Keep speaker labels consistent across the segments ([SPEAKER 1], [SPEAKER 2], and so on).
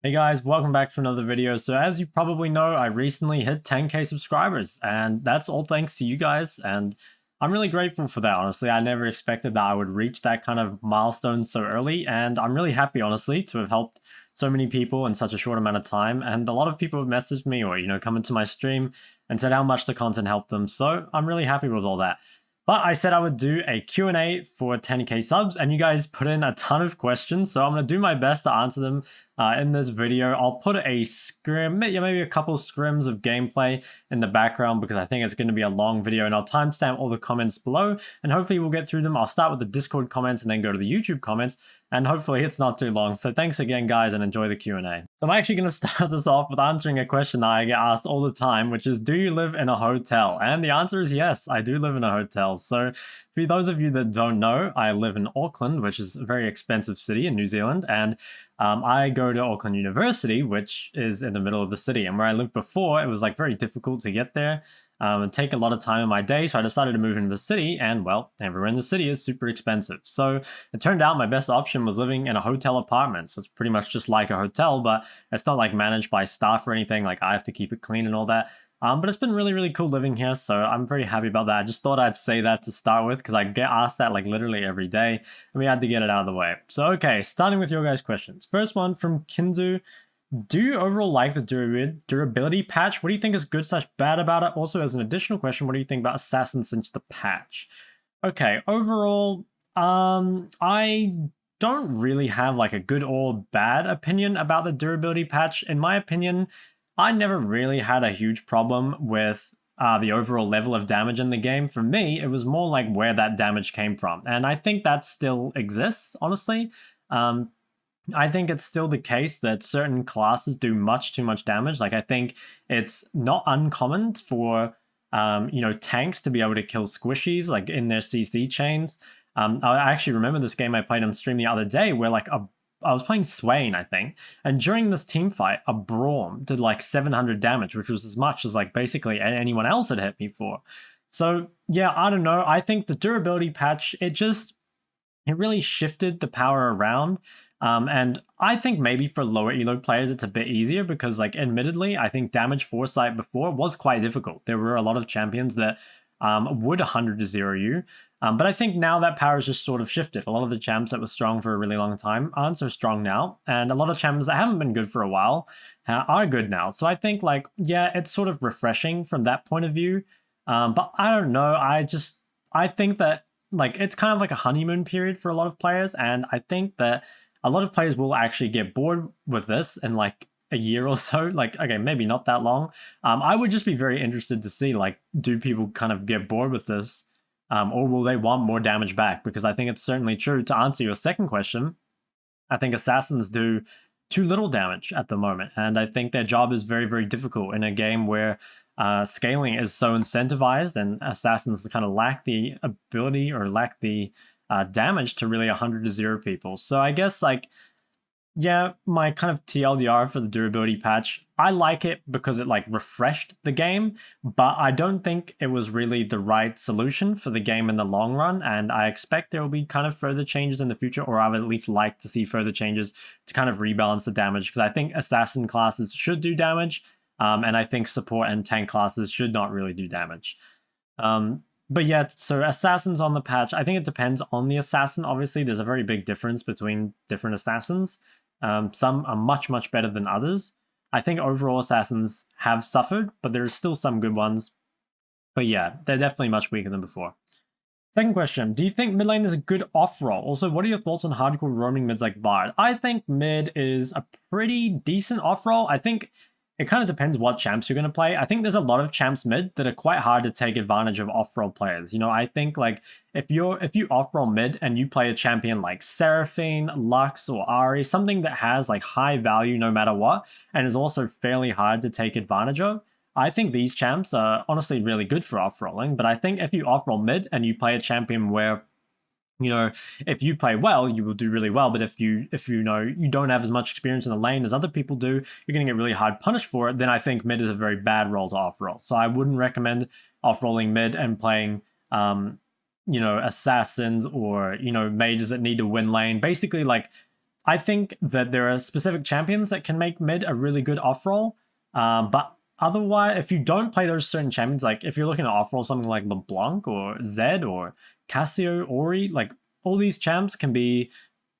[SPEAKER 1] Hey guys, welcome back to another video. So as you probably know, I recently hit 10k subscribers and that's all thanks to you guys. And I'm really grateful for that, honestly. I never expected that I would reach that kind of milestone so early. And I'm really happy, honestly, to have helped so many people in such a short amount of time. And a lot of people have messaged me or, come into my stream and said how much the content helped them. So I'm really happy with all that. But I said I would do a Q&A for 10k subs, and you guys put in a ton of questions, so I'm going to do my best to answer them in this video. I'll put a scrim, maybe a couple scrims of gameplay in the background because I think it's going to be a long video, and I'll timestamp all the comments below, and hopefully we'll get through them. I'll start with the Discord comments and then go to the YouTube comments, and hopefully it's not too long. So thanks again, guys, and enjoy the Q&A. So I'm actually going to start this off with answering a question that I get asked all the time, which is, do you live in a hotel? And the answer is yes, I do live in a hotel. So for those of you that don't know, I live in Auckland, which is a very expensive city in New Zealand, and I go to Auckland University, which is in the middle of the city. And where I lived before, it was like very difficult to get there and take a lot of time in my day. So I decided to move into the city, and well, everywhere in the city is super expensive. So it turned out my best option was living in a hotel apartment. So it's pretty much just like a hotel, but it's not like managed by staff or anything. Like I have to keep it clean and all that. But it's been really, really cool living here, so I'm very happy about that. I just thought I'd say that to start with, because I get asked that like literally every day, and we had to get it out of the way. So okay, starting with your guys' questions. First one from Kinzu. Do you overall like the durability patch? What do you think is good / bad about it? Also, as an additional question, what do you think about Assassin since the patch? Okay, overall, I don't really have like a good or bad opinion about the durability patch. In my opinion, I never really had a huge problem with the overall level of damage in the game. For me, it was more like where that damage came from. And I think that still exists, honestly. I think it's still the case that certain classes do much too much damage. Like I think it's not uncommon for, tanks to be able to kill squishies like in their CC chains. I actually remember this game I played on stream the other day where like I was playing Swain, I think, and during this team fight, a Braum did like 700 damage, which was as much as like basically anyone else had hit me for. So yeah, I don't know. I think the durability patch, it really shifted the power around. And I think maybe for lower elo players, it's a bit easier because like admittedly, I think damage foresight before was quite difficult. There were a lot of champions that would 100 to 0 you. But I think now that power has just sort of shifted. A lot of the champs that were strong for a really long time aren't so strong now. And a lot of champs that haven't been good for a while are good now. So I think like, yeah, it's sort of refreshing from that point of view. But I don't know. I think that like, it's kind of like a honeymoon period for a lot of players. And I think that a lot of players will actually get bored with this in like a year or so. Like, okay, maybe not that long. I would just be very interested to see, like, do people kind of get bored with this? Or will they want more damage back? Because I think it's certainly true. To answer your second question, I think assassins do too little damage at the moment. And I think their job is very, very difficult in a game where scaling is so incentivized and assassins kind of lack the ability or lack the damage to really 100 to 0 people. So I guess like, yeah, my kind of TLDR for the durability patch, I like it because it like refreshed the game, but I don't think it was really the right solution for the game in the long run. And I expect there will be kind of further changes in the future, or I would at least like to see further changes to kind of rebalance the damage, because I think assassin classes should do damage. And I think support and tank classes should not really do damage. But yeah, so assassins on the patch, I think it depends on the assassin. Obviously, there's a very big difference between different assassins. Some are much, much better than others. I think overall assassins have suffered, but there are still some good ones. But yeah, they're definitely much weaker than before. Second question, do you think mid lane is a good off-role? Also, what are your thoughts on hardcore roaming mids like Bard? I think mid is a pretty decent off-role. I think it kind of depends what champs you're going to play. I think there's a lot of champs mid that are quite hard to take advantage of off-role players. You know, I think like if you off-role mid and you play a champion like Seraphine, Lux, or Ari, something that has like high value no matter what, and is also fairly hard to take advantage of, I think these champs are honestly really good for off-rolling. But I think if you off-roll mid and you play a champion where, you know, if you play well, you will do really well. But if you don't have as much experience in the lane as other people do, you're going to get really hard punished for it. Then I think mid is a very bad role to off-roll. So I wouldn't recommend off-rolling mid and playing, assassins or, mages that need to win lane. Basically, like, I think that there are specific champions that can make mid a really good off-roll, but otherwise, if you don't play those certain champions, like if you're looking at off-roll something like LeBlanc or Zed or Cassio, Ori, like all these champs can be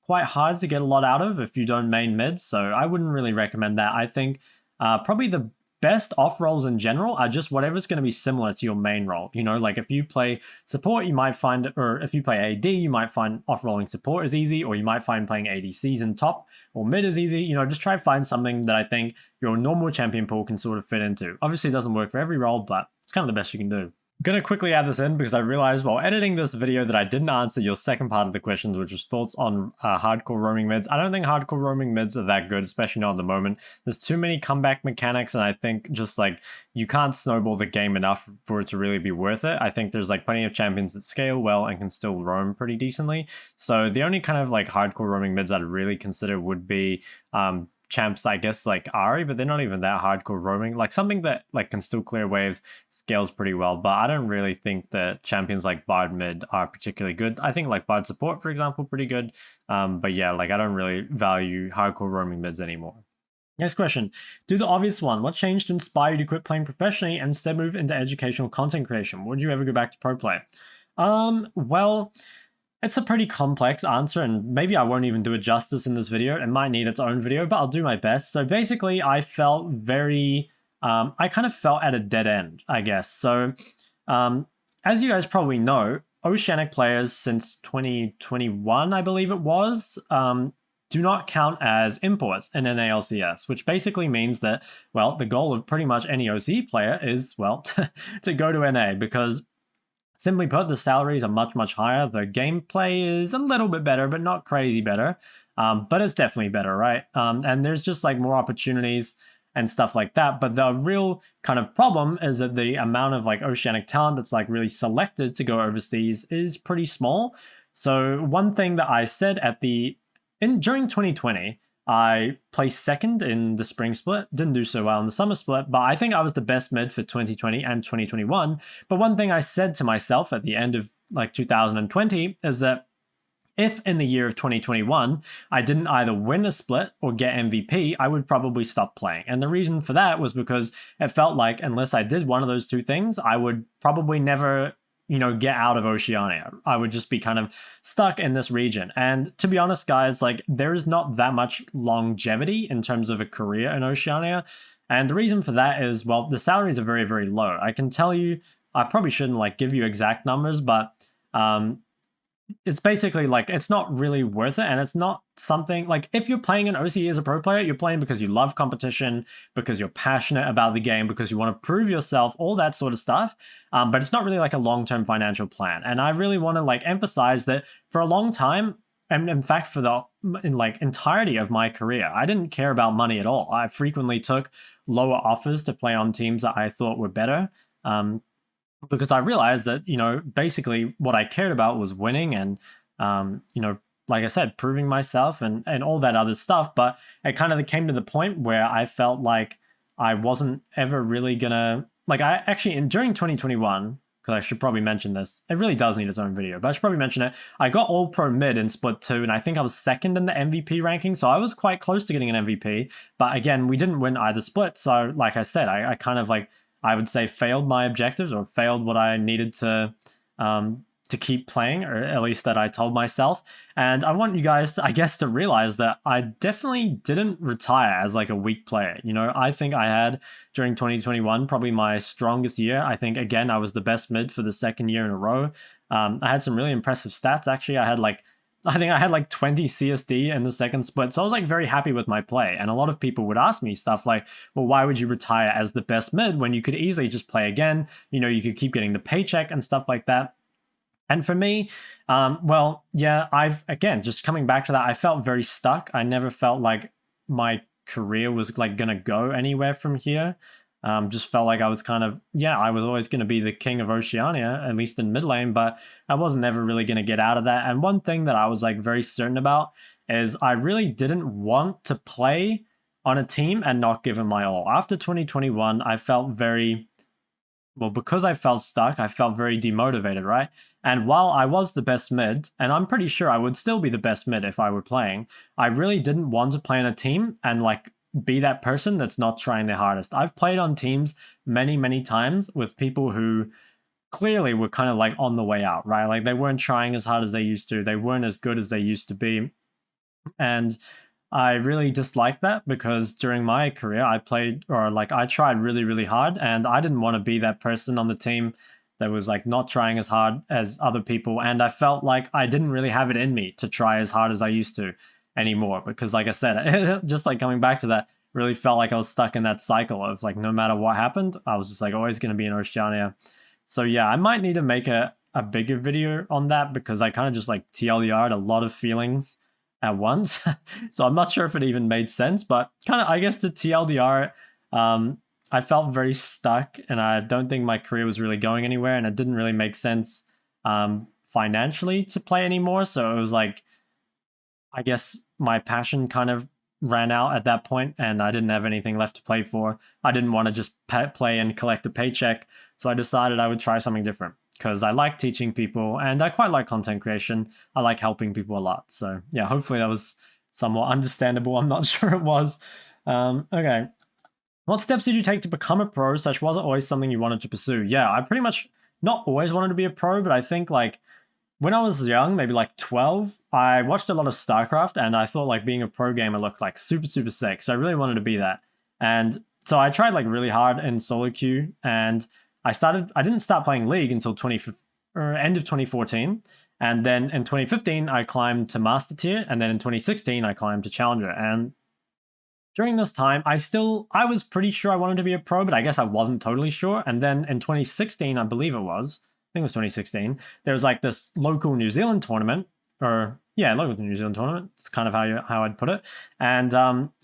[SPEAKER 1] quite hard to get a lot out of if you don't main mid, so I wouldn't really recommend that. I think probably the best off roles in general are just whatever's going to be similar to your main role. You know, like if you play support, you might find, or if you play AD, you might find off-rolling support is easy, or you might find playing ADCs in top or mid is easy. You know, just try to find something that I think your normal champion pool can sort of fit into. Obviously, it doesn't work for every role, but it's kind of the best you can do. Gonna quickly add this in because I realized while editing this video that I didn't answer your second part of the questions, which was thoughts on hardcore roaming mids. I don't think hardcore roaming mids are that good, especially not at the moment. There's too many comeback mechanics, and I think just like you can't snowball the game enough for it to really be worth it. I think there's like plenty of champions that scale well and can still roam pretty decently. So the only kind of like hardcore roaming mids I'd really consider would be champs, I guess, like Ari, but they're not even that hardcore roaming. Like something that like can still clear waves, scales pretty well, but I don't really think that champions like Bard mid are particularly good. I think like Bard support, for example, pretty good. But yeah, like I don't really value hardcore roaming mids anymore. Next question. Do the obvious one. What changed to inspire you to quit playing professionally and instead move into educational content creation? Would you ever go back to pro play? Well, it's a pretty complex answer, and maybe I won't even do it justice in this video. It might need its own video, but I'll do my best. So basically, I felt very... I kind of felt at a dead end, I guess. So as you guys probably know, Oceanic players since 2021, I believe it was, do not count as imports in NA LCS, which basically means that, well, the goal of pretty much any OCE player is, well, to go to NA, because simply put, the salaries are much, much higher. The gameplay is a little bit better, but not crazy better. But it's definitely better, right? And there's just like more opportunities and stuff like that. But the real kind of problem is that the amount of like Oceanic talent that's like really selected to go overseas is pretty small. So one thing that I said during 2020, I placed second in the spring split, didn't do so well in the summer split, but I think I was the best mid for 2020 and 2021. But one thing I said to myself at the end of like 2020 is that if in the year of 2021, I didn't either win a split or get MVP, I would probably stop playing. And the reason for that was because it felt like unless I did one of those two things, I would probably never get out of Oceania. I would just be kind of stuck in this region. And to be honest, guys, like there is not that much longevity in terms of a career in Oceania. And the reason for that is, well, the salaries are very, very low. I can tell you, I probably shouldn't like give you exact numbers, but it's basically like it's not really worth it, and it's not something like if you're playing an OCE as a pro player, you're playing because you love competition, because you're passionate about the game, because you want to prove yourself, all that sort of stuff. But it's not really like a long-term financial plan. And I really want to like emphasize that for a long time, and in fact for the entirety of my career, I didn't care about money at all. I frequently took lower offers to play on teams that I thought were better. Because I realized that, basically what I cared about was winning and, like I said, proving myself and all that other stuff. But it kind of came to the point where I felt like I wasn't ever really gonna, like I actually, during 2021, because I should probably mention this, it really does need its own video, but I should probably mention it. I got all pro mid in split 2, and I think I was second in the MVP ranking. So I was quite close to getting an MVP, but again, we didn't win either split. So like I said, I kind of like, I would say failed my objectives or failed what I needed to keep playing, or at least that I told myself. And I want you guys to, I guess, to realize that I definitely didn't retire as like a weak player. I think I had during 2021 probably my strongest year. I think again I was the best mid for the second year in a row. I had some really impressive stats actually. I think I had like 20 CSD in the second split. So I was like very happy with my play. And a lot of people would ask me stuff like, well, why would you retire as the best mid when you could easily just play again? You could keep getting the paycheck and stuff like that. And for me, well, yeah, again, just coming back to that, I felt very stuck. I never felt like my career was like going to go anywhere from here. Just felt like I was kind of, I was always going to be the king of Oceania, at least in mid lane, but I wasn't ever really going to get out of that. And one thing that I was like very certain about is I really didn't want to play on a team and not give it my all. After 2021, I felt very well, because I felt stuck, I felt very demotivated, right? And while I was the best mid, and I'm pretty sure I would still be the best mid if I were playing, I really didn't want to play in a team and like be that person that's not trying their hardest. I've played on teams many, many times with people who clearly were kind of like on the way out, right? Like they weren't trying as hard as they used to. They weren't as good as they used to be. And I really disliked that because during my career, I tried really, really hard, and I didn't want to be that person on the team that was like not trying as hard as other people. And I felt like I didn't really have it in me to try as hard as I used to anymore because, like I said, just like coming back to that, really felt like I was stuck in that cycle of like no matter what happened, I was just like always going to be an Oceania. So yeah, I might need to make a bigger video on that because I kind of just like TLDR'd a lot of feelings at once. So I'm not sure if it even made sense, but kind of, I guess, to TLDR, I felt very stuck and I don't think my career was really going anywhere and it didn't really make sense financially to play anymore. So it was like, I guess my passion kind of ran out at that point and I didn't have anything left to play for. I didn't want to just play and collect a paycheck. So I decided I would try something different because I like teaching people and I quite like content creation. I like helping people a lot. So yeah, hopefully that was somewhat understandable. I'm not sure it was. Okay. What steps did you take to become a pro? Such was it always something you wanted to pursue? Yeah, I pretty much not always wanted to be a pro, but I think like when I was young, maybe like 12, I watched a lot of StarCraft and I thought like being a pro gamer looked like super, super sick. So I really wanted to be that. And so I tried like really hard in solo queue and I didn't start playing League until end of 2014. And then in 2015, I climbed to Master Tier. And then in 2016, I climbed to Challenger. And during this time, I was pretty sure I wanted to be a pro, but I guess I wasn't totally sure. And then in 2016, I believe it was, I think it was 2016, there was like this local New Zealand tournament, local New Zealand tournament. It's kind of how I'd put it. And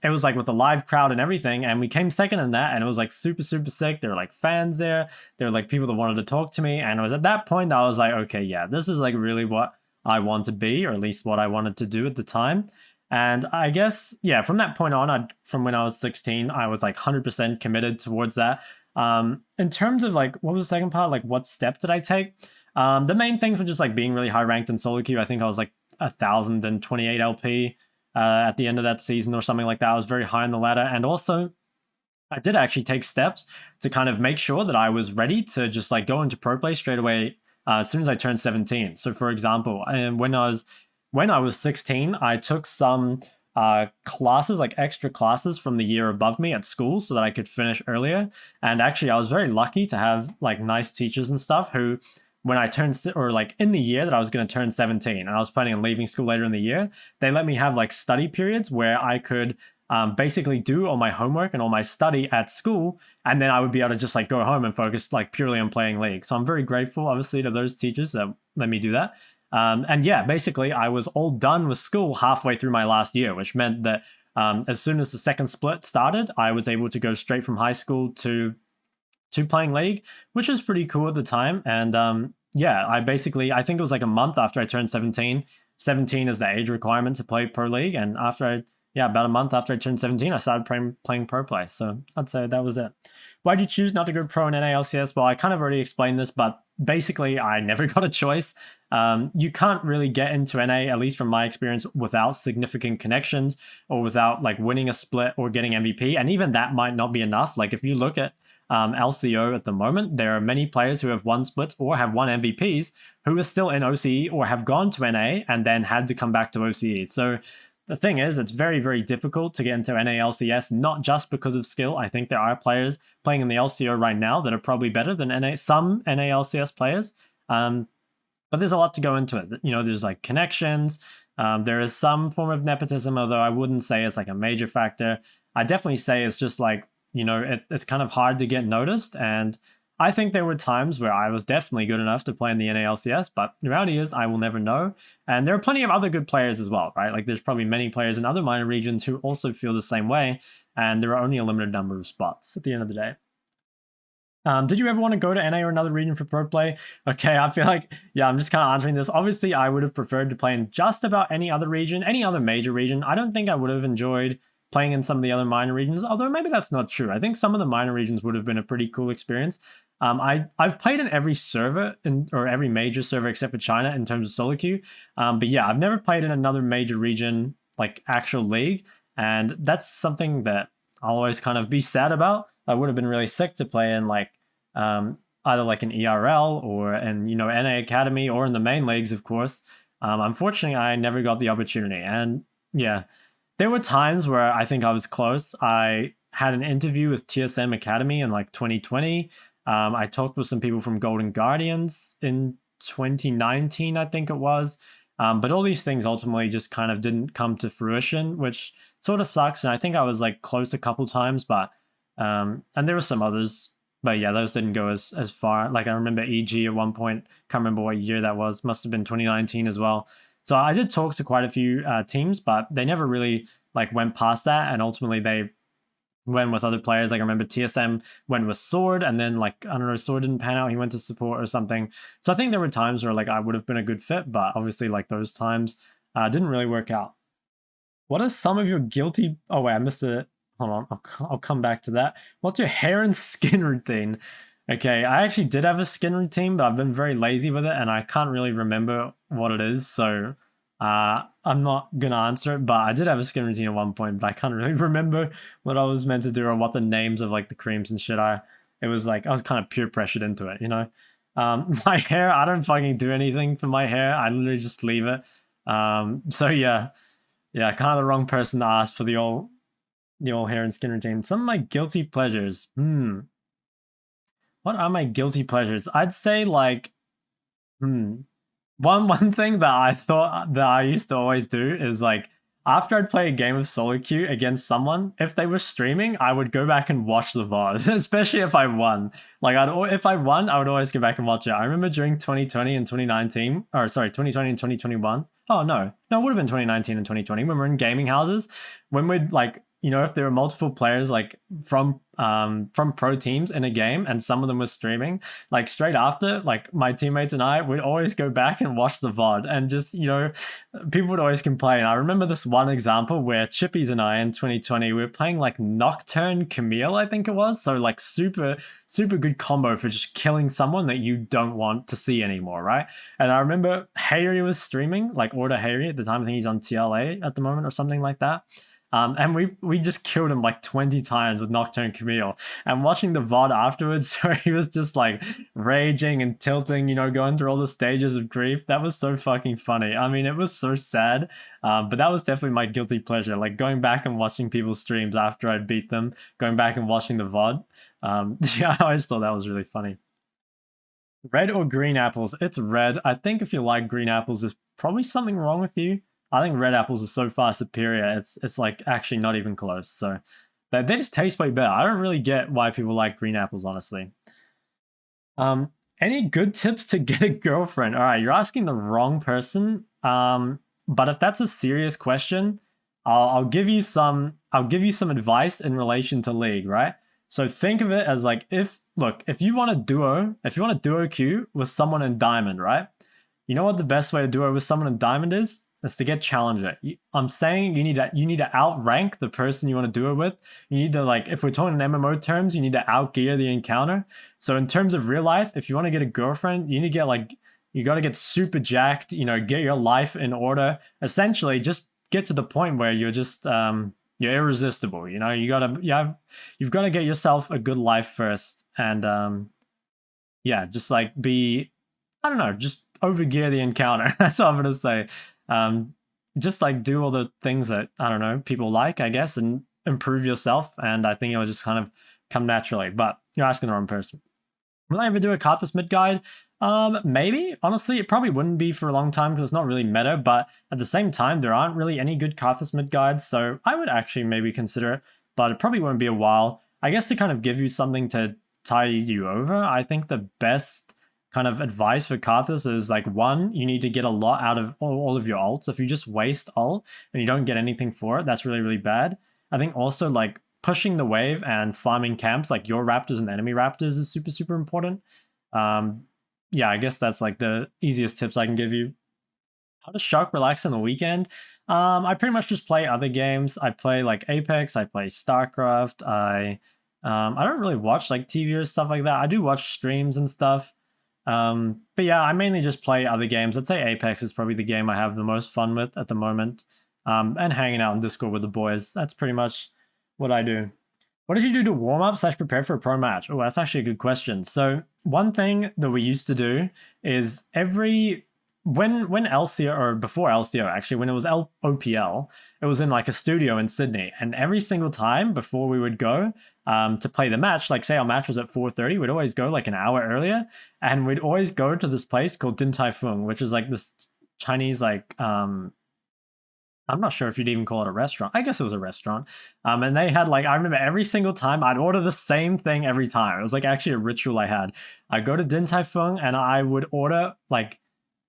[SPEAKER 1] it was like with a live crowd and everything. And we came second in that. And it was like super, super sick. There were like fans there. There were like people that wanted to talk to me. And it was at that point that I was like, okay, yeah, this is like really what I want to be, or at least what I wanted to do at the time. And I guess, yeah, from that point on, from when I was 16, I was like 100% committed towards that. In terms of like, what was the second part? Like, what step did I take? The main things were just like being really high ranked in solo queue. I think I was like 1,028 LP at the end of that season or something like that. I was very high on the ladder. And also, I did actually take steps to kind of make sure that I was ready to just like go into pro play straight away as soon as I turned 17. So for example, when I was 16, I took some classes, like extra classes from the year above me at school so that I could finish earlier. And actually, I was very lucky to have like nice teachers and stuff who, when I turned, or like in the year that I was going to turn 17 and I was planning on leaving school later in the year, they let me have like study periods where I could basically do all my homework and all my study at school. And then I would be able to just like go home and focus like purely on playing League. So I'm very grateful, obviously, to those teachers that let me do that. And yeah, basically, I was all done with school halfway through my last year, which meant that as soon as the second split started, I was able to go straight from high school to playing League, which was pretty cool at the time. And yeah, I think it was like a month after I turned 17. 17 is the age requirement to play Pro League. And about a month after I turned 17, I started playing Pro Play. So I'd say that was it. Why'd you choose not to go pro in NA LCS? Well, I kind of already explained this, but basically I never got a choice. You can't really get into NA, at least from my experience, without significant connections or without like winning a split or getting MVP. And even that might not be enough. Like if you look at LCO at the moment, there are many players who have won splits or have won MVPs who are still in OCE or have gone to NA and then had to come back to OCE. So the thing is, it's very, very difficult to get into NA LCS, not just because of skill. I think there are players playing in the LCO right now that are probably better than some NA LCS players. But there's a lot to go into it. You know, there's like connections. There is some form of nepotism, although I wouldn't say it's like a major factor. I definitely say it's just like, you know, it's kind of hard to get noticed. And I think there were times where I was definitely good enough to play in the NA LCS, but the reality is I will never know. And there are plenty of other good players as well, right? Like there's probably many players in other minor regions who also feel the same way. And there are only a limited number of spots at the end of the day. Did you ever want to go to NA or another region for pro play? Okay, I feel like, yeah, I'm just kind of answering this. Obviously, I would have preferred to play in just about any other region, any other major region. I don't think I would have enjoyed playing in some of the other minor regions, although maybe that's not true. I think some of the minor regions would have been a pretty cool experience. I've played in every server or every major server except for China in terms of solo queue. But yeah, I've never played in another major region like actual league, and that's something that I'll always kind of be sad about. I would have been really sick to play in like either like an ERL or in NA Academy or in the main leagues, of course. Unfortunately, I never got the opportunity, and yeah, there were times where I think I was close. I had an interview with TSM Academy in like 2020. I talked with some people from Golden Guardians in 2019, I think it was. But all these things ultimately just kind of didn't come to fruition, which sort of sucks. And I think I was like close a couple times, but and there were some others, but yeah, those didn't go as far. Like I remember EG at one point, can't remember what year that was, must have been 2019 as well. So I did talk to quite a few teams, but they never really like went past that, and ultimately they went with other players. Like I remember TSM went with Sword, and then like I don't know, Sword didn't pan out. He went to support or something. So I think there were times where like I would have been a good fit, but obviously like those times didn't really work out. What are some of your guilty? Oh wait, I missed it. Hold on, I'll come back to that. What's your hair and skin routine? Okay, I actually did have a skin routine, but I've been very lazy with it, and I can't really remember what it is. So I'm not gonna answer it, but I did have a skin routine at one point, but I can't really remember what I was meant to do or what the names of like the creams and shit are. It was like I was kind of peer pressured into it, My hair, I don't fucking do anything for my hair. I literally just leave it. So yeah, kind of the wrong person to ask for the old hair and skin routine. Some of my guilty pleasures. What are my guilty pleasures? I'd say like, one thing that I thought that I used to always do is like after I'd play a game of solo queue against someone, if they were streaming, I would go back and watch the VODs, especially if I won. Like if I won, I would always go back and watch it. I remember during 2020 and 2019, or sorry, 2020 and 2021. Oh no, it would have been 2019 and 2020 when we're in gaming houses, when we'd like, if there were multiple players like from pro teams in a game and some of them were streaming, like straight after, like my teammates and I would always go back and watch the VOD, and just, people would always complain. I remember this one example where Chippies and I in 2020, we were playing like Nocturne Camille, I think it was. So like super, super good combo for just killing someone that you don't want to see anymore, right? And I remember Hayri was streaming, like Order Hayri at the time. I think he's on TLA at the moment or something like that. And we just killed him like 20 times with Nocturne Camille. And watching the VOD afterwards, where he was just like raging and tilting, going through all the stages of grief, that was so fucking funny. I mean, it was so sad, but that was definitely my guilty pleasure. Like going back and watching people's streams after I'd beat them, going back and watching the VOD. Yeah, I always thought that was really funny. Red or green apples? It's red. I think if you like green apples, there's probably something wrong with you. I think red apples are so far superior. It's like actually not even close. So they just taste way better. I don't really get why people like green apples, honestly. Any good tips to get a girlfriend? All right, you're asking the wrong person. But if that's a serious question, I'll give you some advice in relation to League, right? So think of it as like if you want a duo queue with someone in Diamond, right? You know what the best way to duo with someone in Diamond is? Is to get Challenger. I'm saying you need to outrank the person you want to do it with. You need to, like, if we're talking in MMO terms, you need to outgear the encounter. So in terms of real life, if you want to get a girlfriend, you need to get you got to get super jacked, get your life in order. Essentially, just get to the point where you're just you're irresistible. You've got to get yourself a good life first, and just like be, I don't know, just overgear the encounter. That's what I'm gonna say. Just like do all the things that, I don't know, people like, I guess, and improve yourself. And I think it'll just kind of come naturally. But you're asking the wrong person. Will I ever do a Karthus mid guide? Maybe. Honestly, it probably wouldn't be for a long time because it's not really meta. But at the same time, there aren't really any good Karthus mid guides. So I would actually maybe consider it. But it probably won't be a while. I guess to kind of give you something to tie you over, I think the best kind of advice for Karthus is like, one, you need to get a lot out of all of your ults. If you just waste ult and you don't get anything for it, that's really, really bad. I think also like pushing the wave and farming camps, like your raptors and enemy raptors, is super, super important. Yeah, I guess that's like the easiest tips I can give you. How does Shok relax on the weekend? I pretty much just play other games. I play like Apex, I play StarCraft, I I don't really watch like TV or stuff like that. I do watch streams and stuff. But yeah, I mainly just play other games. I'd say Apex is probably the game I have the most fun with at the moment. And hanging out in Discord with the boys. That's pretty much what I do. What did you do to warm up / prepare for a pro match? Oh, that's actually a good question. So one thing that we used to do is when LCO, or before LCO actually, when it was OPL, it was in like a studio in Sydney, and every single time before we would go to play the match, like say our match was at 4:30, we'd always go like an hour earlier, and we'd always go to this place called Din Tai Fung, which is like this Chinese like I'm not sure if you'd even call it a restaurant. I guess it was a restaurant. And they had like, I remember every single time I'd order the same thing every time. It was like actually a ritual I had. I'd go to Din Tai Fung and I would order like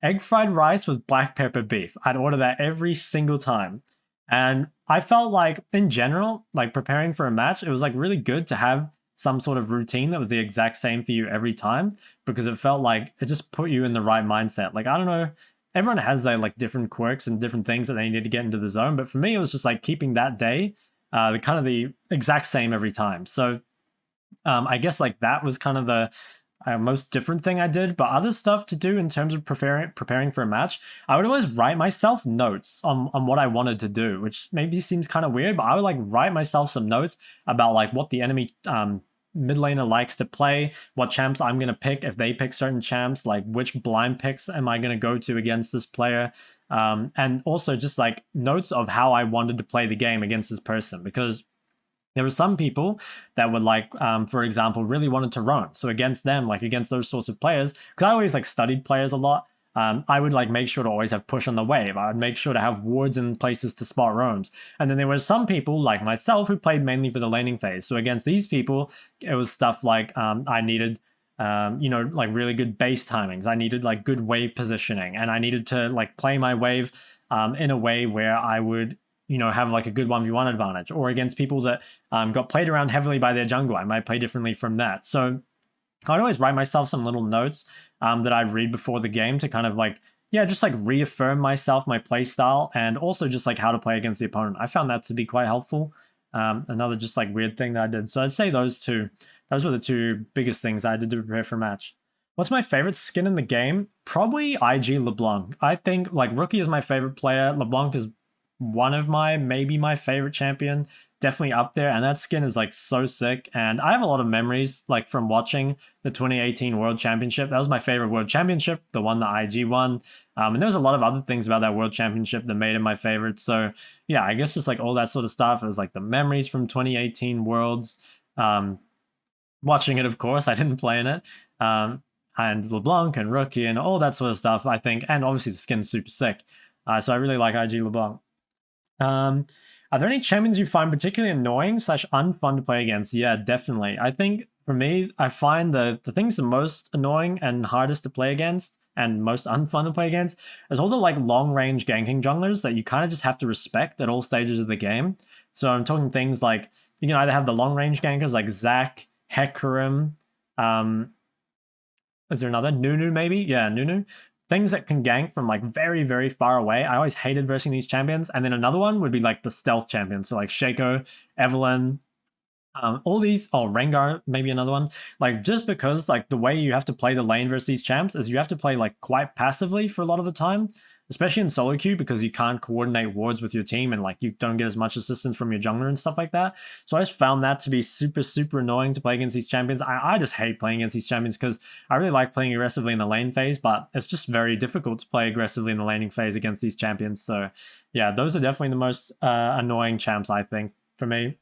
[SPEAKER 1] egg fried rice with black pepper beef. I'd order that every single time. And I felt like in general, like preparing for a match, it was like really good to have some sort of routine that was the exact same for you every time, because it felt like it just put you in the right mindset. Like, I don't know, everyone has their like different quirks and different things that they need to get into the zone. But for me, it was just like keeping that day the kind of the exact same every time. So I guess like that was kind of the most different thing I did. But other stuff to do in terms of preparing for a match, I would always write myself notes on what I wanted to do, which maybe seems kind of weird, but I would like write myself some notes about like what the enemy mid laner likes to play, what champs I'm going to pick if they pick certain champs, like which blind picks am I going to go to against this player, and also just like notes of how I wanted to play the game against this person, because there were some people that would like, for example, really wanted to roam. So against them, like against those sorts of players, because I always like studied players a lot, I would like make sure to always have push on the wave. I would make sure to have wards in places to spot roams. And then there were some people like myself who played mainly for the laning phase. So against these people, it was stuff like I needed, like really good base timings. I needed like good wave positioning, and I needed to like play my wave in a way where I would, have like a good 1v1 advantage. Or against people that got played around heavily by their jungle, I might play differently from that. So I'd always write myself some little notes that I'd read before the game to kind of like, just like reaffirm myself, my play style, and also just like how to play against the opponent. I found that to be quite helpful. Another just like weird thing that I did. So I'd say those were the two biggest things I did to prepare for a match. What's my favorite skin in the game? Probably IG LeBlanc. I think like Rookie is my favorite player. LeBlanc is maybe my favorite champion, definitely up there, and that skin is like so sick. And I have a lot of memories like from watching the 2018 World Championship. That was my favorite World Championship, the one that IG won. And there was a lot of other things about that World Championship that made it my favorite. So yeah, I guess just like all that sort of stuff. It was like the memories from 2018 Worlds. Watching it, of course, I didn't play in it. And LeBlanc and Rookie and all that sort of stuff, I think. And obviously the skin's super sick. So I really like IG LeBlanc. Are there any champions you find particularly annoying / unfun to play against? Yeah, definitely. I think for me, I find the things the most annoying and hardest to play against and most unfun to play against is all the like long range ganking junglers that you kind of just have to respect at all stages of the game. So I'm talking things like you can either have the long range gankers like Zac, Hecarim, is there another? Nunu maybe? Yeah, Nunu. Things that can gank from like very, very far away. I always hated versing these champions. And then another one would be like the stealth champions. So like Shaco, Evelyn, all these, Rengar, maybe another one. Like just because like the way you have to play the lane versus these champs is you have to play like quite passively for a lot of the time, especially in solo queue, because you can't coordinate wards with your team and like you don't get as much assistance from your jungler and stuff like that. So I just found that to be super, super annoying to play against these champions. I just hate playing against these champions because I really like playing aggressively in the lane phase, but it's just very difficult to play aggressively in the laning phase against these champions. So yeah, those are definitely the most annoying champs, I think, for me.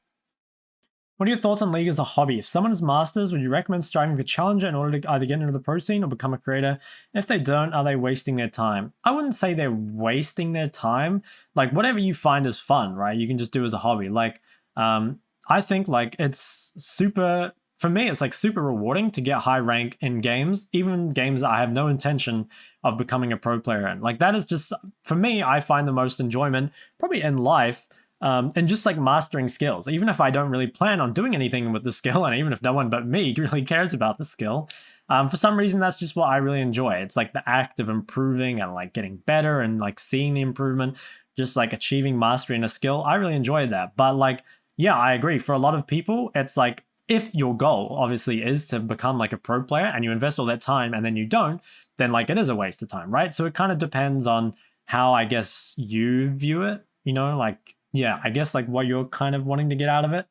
[SPEAKER 1] What are your thoughts on League as a hobby? If someone is Masters, would you recommend striving for Challenger in order to either get into the pro scene or become a creator? If they don't, are they wasting their time? I wouldn't say they're wasting their time. Like, whatever you find is fun, right? You can just do as a hobby. Like, I think, like, it's super... For me, it's, like, super rewarding to get high rank in games, even games that I have no intention of becoming a pro player in. Like, that is just... For me, I find the most enjoyment, probably in life, and just like mastering skills, even if I don't really plan on doing anything with the skill, and even if no one but me really cares about the skill, for some reason, that's just what I really enjoy. It's like the act of improving and like getting better and like seeing the improvement, just like achieving mastery in a skill. I really enjoy that. But like, yeah, I agree. For a lot of people, it's like, if your goal obviously is to become like a pro player and you invest all that time and then you don't, then like it is a waste of time, right? So it kind of depends on how I guess you view it, you know, like, yeah, I guess like what you're kind of wanting to get out of it.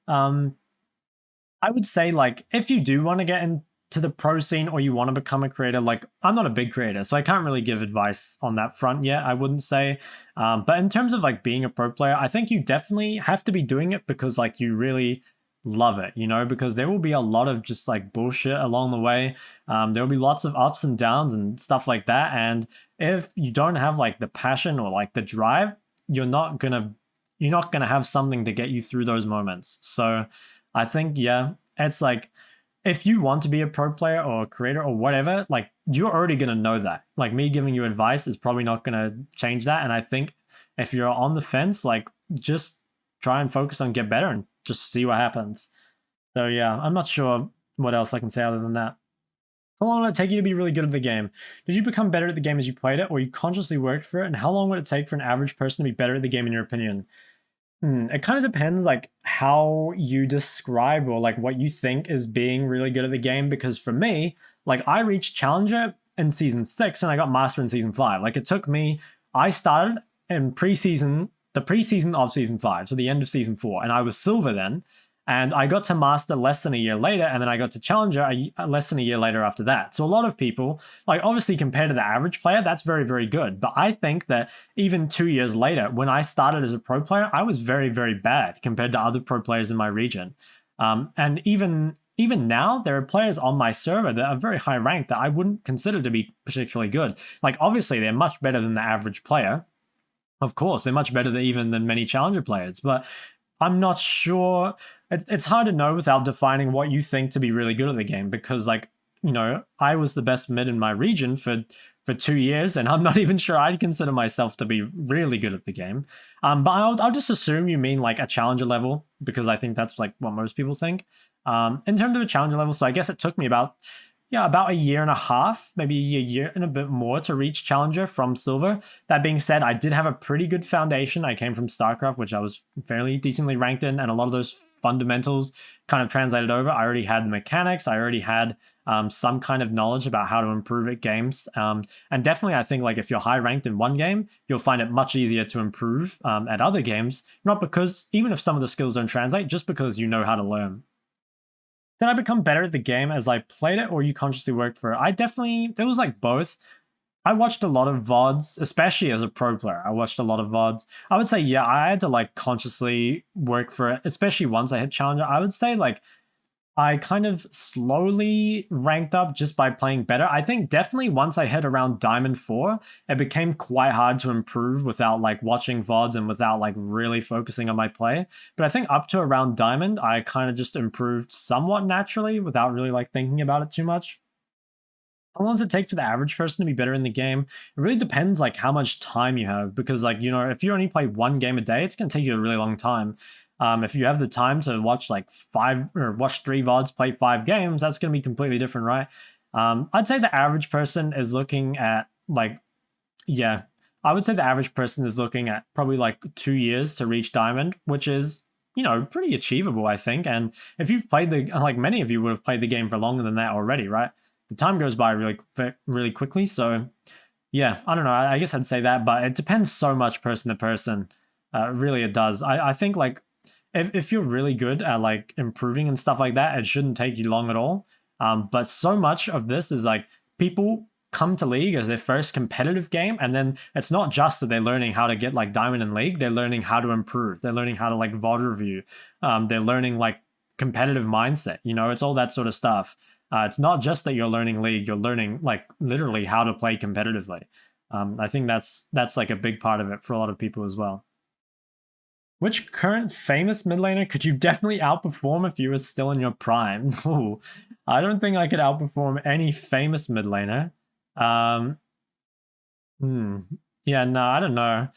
[SPEAKER 1] I would say like if you do want to get into the pro scene or you want to become a creator, like I'm not a big creator, so I can't really give advice on that front yet, I wouldn't say. But in terms of like being a pro player, I think you definitely have to be doing it because like you really love it, you know, because there will be a lot of just like bullshit along the way. There will be lots of ups and downs and stuff like that. And if you don't have like the passion or like the drive, you're not gonna have something to get you through those moments. So I think, yeah, it's like if you want to be a pro player or a creator or whatever, like you're already going to know that. Like me giving you advice is probably not going to change that. And I think if you're on the fence, like just try and focus on get better and just see what happens. So yeah, I'm not sure what else I can say other than that. How long would it take you to be really good at the game? Did you become better at the game as you played it, or you consciously worked for it? And how long would it take for an average person to be better at the game in your opinion? It kind of depends like how you describe or like what you think is being really good at the game. Because for me, like I reached Challenger in season 6 and I got Master in season 5. Like it took me, I started in the preseason of season 5, so the end of season 4, and I was Silver then. And I got to Master less than a year later, and then I got to Challenger less than a year later after that. So a lot of people, like obviously compared to the average player, that's very, very good. But I think that even 2 years later, when I started as a pro player, I was very, very bad compared to other pro players in my region. And even now, there are players on my server that are very high ranked that I wouldn't consider to be particularly good. Like obviously, they're much better than the average player. Of course, they're much better than many Challenger players, but I'm not sure. It's hard to know without defining what you think to be really good at the game, because like, you know, I was the best mid in my region for 2 years, and I'm not even sure I'd consider myself to be really good at the game. But I'll just assume you mean like a Challenger level, because I think that's like what most people think. In terms of a Challenger level, so I guess it took me about a year and a half, maybe a year and a bit more to reach Challenger from Silver. That being said, I did have a pretty good foundation. I came from StarCraft, which I was fairly decently ranked in, and a lot of those fundamentals kind of translated over. I already had the mechanics. I already had some kind of knowledge about how to improve at games. And definitely, I think like if you're high ranked in one game, you'll find it much easier to improve at other games. Not because, even if some of the skills don't translate, just because you know how to learn. Did I become better at the game as I played it, or you consciously worked for it? It was like both. I watched a lot of VODs, especially as a pro player. I watched a lot of VODs. I would say, yeah, I had to like consciously work for it, especially once I hit Challenger. I would say like I kind of slowly ranked up just by playing better. I think definitely once I hit around Diamond 4, it became quite hard to improve without like watching VODs and without like really focusing on my play. But I think up to around Diamond, I kind of just improved somewhat naturally without really like thinking about it too much. How long does it take for the average person to be better in the game? It really depends like how much time you have, because like, you know, if you only play one game a day, it's going to take you a really long time. If you have the time to watch like 3 VODs, play 5 games, that's going to be completely different, right? I'd say the average person is looking at like, yeah, I would say the average person is looking at probably like 2 years to reach Diamond, which is, you know, pretty achievable, I think. And if you've played like many of you would have played the game for longer than that already, right? The time goes by really quickly. So yeah, I don't know. I guess I'd say that, but it depends so much person to person. Really, it does. I think like, if you're really good at like improving and stuff like that, it shouldn't take you long at all. But so much of this is like people come to League as their first competitive game, and then it's not just that they're learning how to get like Diamond in League, they're learning how to improve. They're learning how to like VOD review. They're learning like competitive mindset. You know, it's all that sort of stuff. It's not just that you're learning League, you're learning like literally how to play competitively. I think that's like a big part of it for a lot of people as well. Which current famous mid laner could you definitely outperform if you were still in your prime? Ooh, I don't think I could outperform any famous mid laner. Yeah, no, I don't know.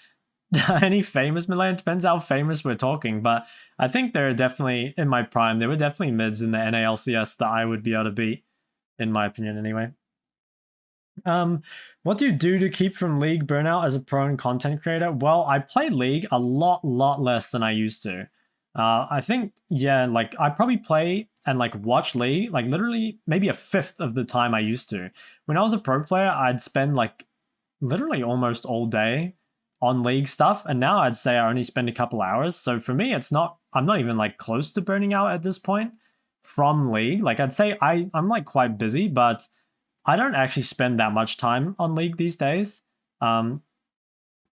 [SPEAKER 1] Any famous mid laner? Depends how famous we're talking, but I think there are definitely, in my prime, there were definitely mids in the NA LCS that I would be able to beat, in my opinion anyway. What do you do to keep from League burnout as a pro and content creator? Well, I play League a lot less than I used to. I think, yeah, like I probably play and like watch League like literally maybe a fifth of the time I used to. When I was a pro player, I'd spend like literally almost all day on League stuff, and now I'd say I only spend a couple hours. So for me, I'm not even like close to burning out at this point from League. Like I'd say I'm like quite busy, but I don't actually spend that much time on League these days. Um,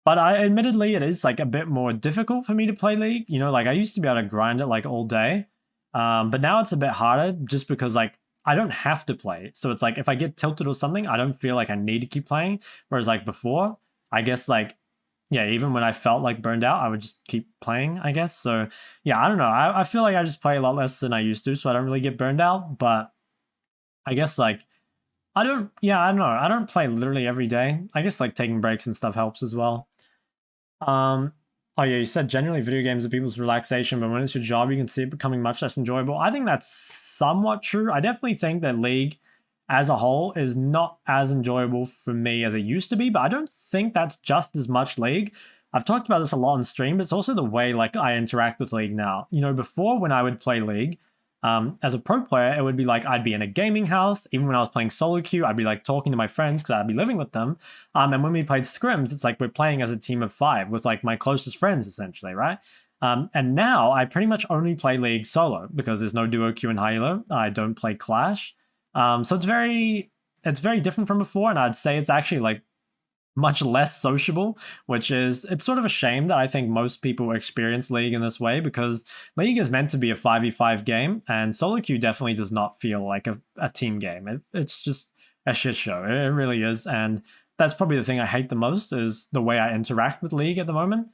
[SPEAKER 1] but I admittedly it is like a bit more difficult for me to play League. You know, like I used to be able to grind it like all day. But now it's a bit harder just because like I don't have to play. So it's like if I get tilted or something, I don't feel like I need to keep playing. Whereas like before, I guess like yeah, even when I felt like burned out, I would just keep playing, I guess. So yeah, I don't know. I feel like I just play a lot less than I used to, so I don't really get burned out. But I guess like I don't know. I don't play literally every day. I guess like taking breaks and stuff helps as well. Um, oh yeah, you said generally video games are people's relaxation, but when it's your job, you can see it becoming much less enjoyable. I think that's somewhat true. I definitely think that League as a whole is not as enjoyable for me as it used to be, but I don't think that's just as much League. I've talked about this a lot on stream, but it's also the way like I interact with League now. You know, before when I would play League, as a pro player, it would be like I'd be in a gaming house. Even when I was playing solo queue, I'd be like talking to my friends because I'd be living with them. And when we played scrims, it's like we're playing as a team of 5 with like my closest friends essentially, right? And now I pretty much only play League solo because there's no duo queue in high-elo. I don't play Clash, so it's very different from before, and I'd say it's actually like much less sociable, which is it's sort of a shame that I think most people experience League in this way because League is meant to be a 5v5 game, and solo queue definitely does not feel like a team game. It's just a shit show. It really is, and that's probably the thing I hate the most is the way I interact with League at the moment.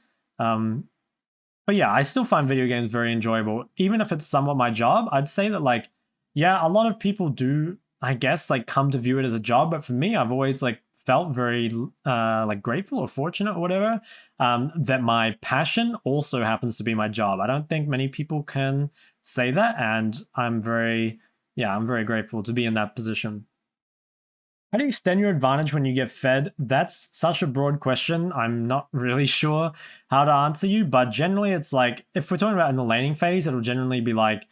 [SPEAKER 1] But yeah, I still find video games very enjoyable, even if it's somewhat my job. I'd say that like, yeah, a lot of people do, I guess, like come to view it as a job, but for me, I've always like felt very like grateful or fortunate or whatever that my passion also happens to be my job. I don't think many people can say that, and I'm very grateful to be in that position. How do you extend your advantage when you get fed? That's such a broad question. I'm not really sure how to answer you, but generally it's like, if we're talking about in the laning phase, it'll generally be like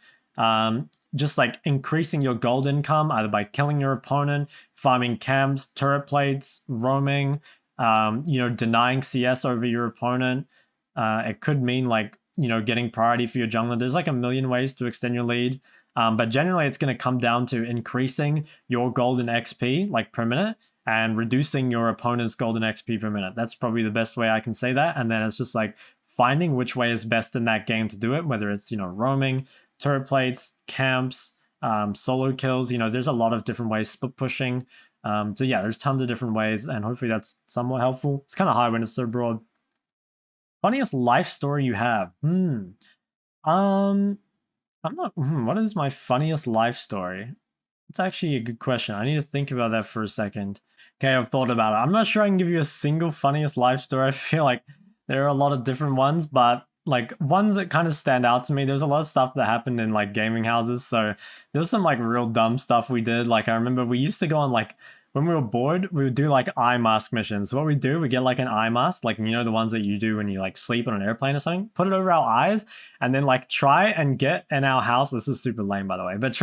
[SPEAKER 1] just like increasing your gold income, either by killing your opponent, farming camps, turret plates, roaming, denying CS over your opponent. It could mean like, getting priority for your jungler. There's like a million ways to extend your lead. But generally, it's going to come down to increasing your golden XP like per minute and reducing your opponent's golden XP per minute. That's probably the best way I can say that. And then it's just like finding which way is best in that game to do it, whether it's, roaming, turret plates, camps, solo kills. There's a lot of different ways, split pushing. So yeah, there's tons of different ways, and hopefully that's somewhat helpful. It's kind of hard when it's so broad. Funniest life story you have? I'm not. What is my funniest life story? It's actually a good question. I need to think about that for a second. Okay, I've thought about it. I'm not sure I can give you a single funniest life story. I feel like there are a lot of different ones, but like ones that kind of stand out to me. There's a lot of stuff that happened in like gaming houses. So there was some like real dumb stuff we did. Like I remember we used to go on like when we were bored, we would do like eye mask missions. So what we do, we get like an eye mask, like the ones that you do when you like sleep on an airplane or something, put it over our eyes, and then like try and get in our house. This is super lame, by the way, but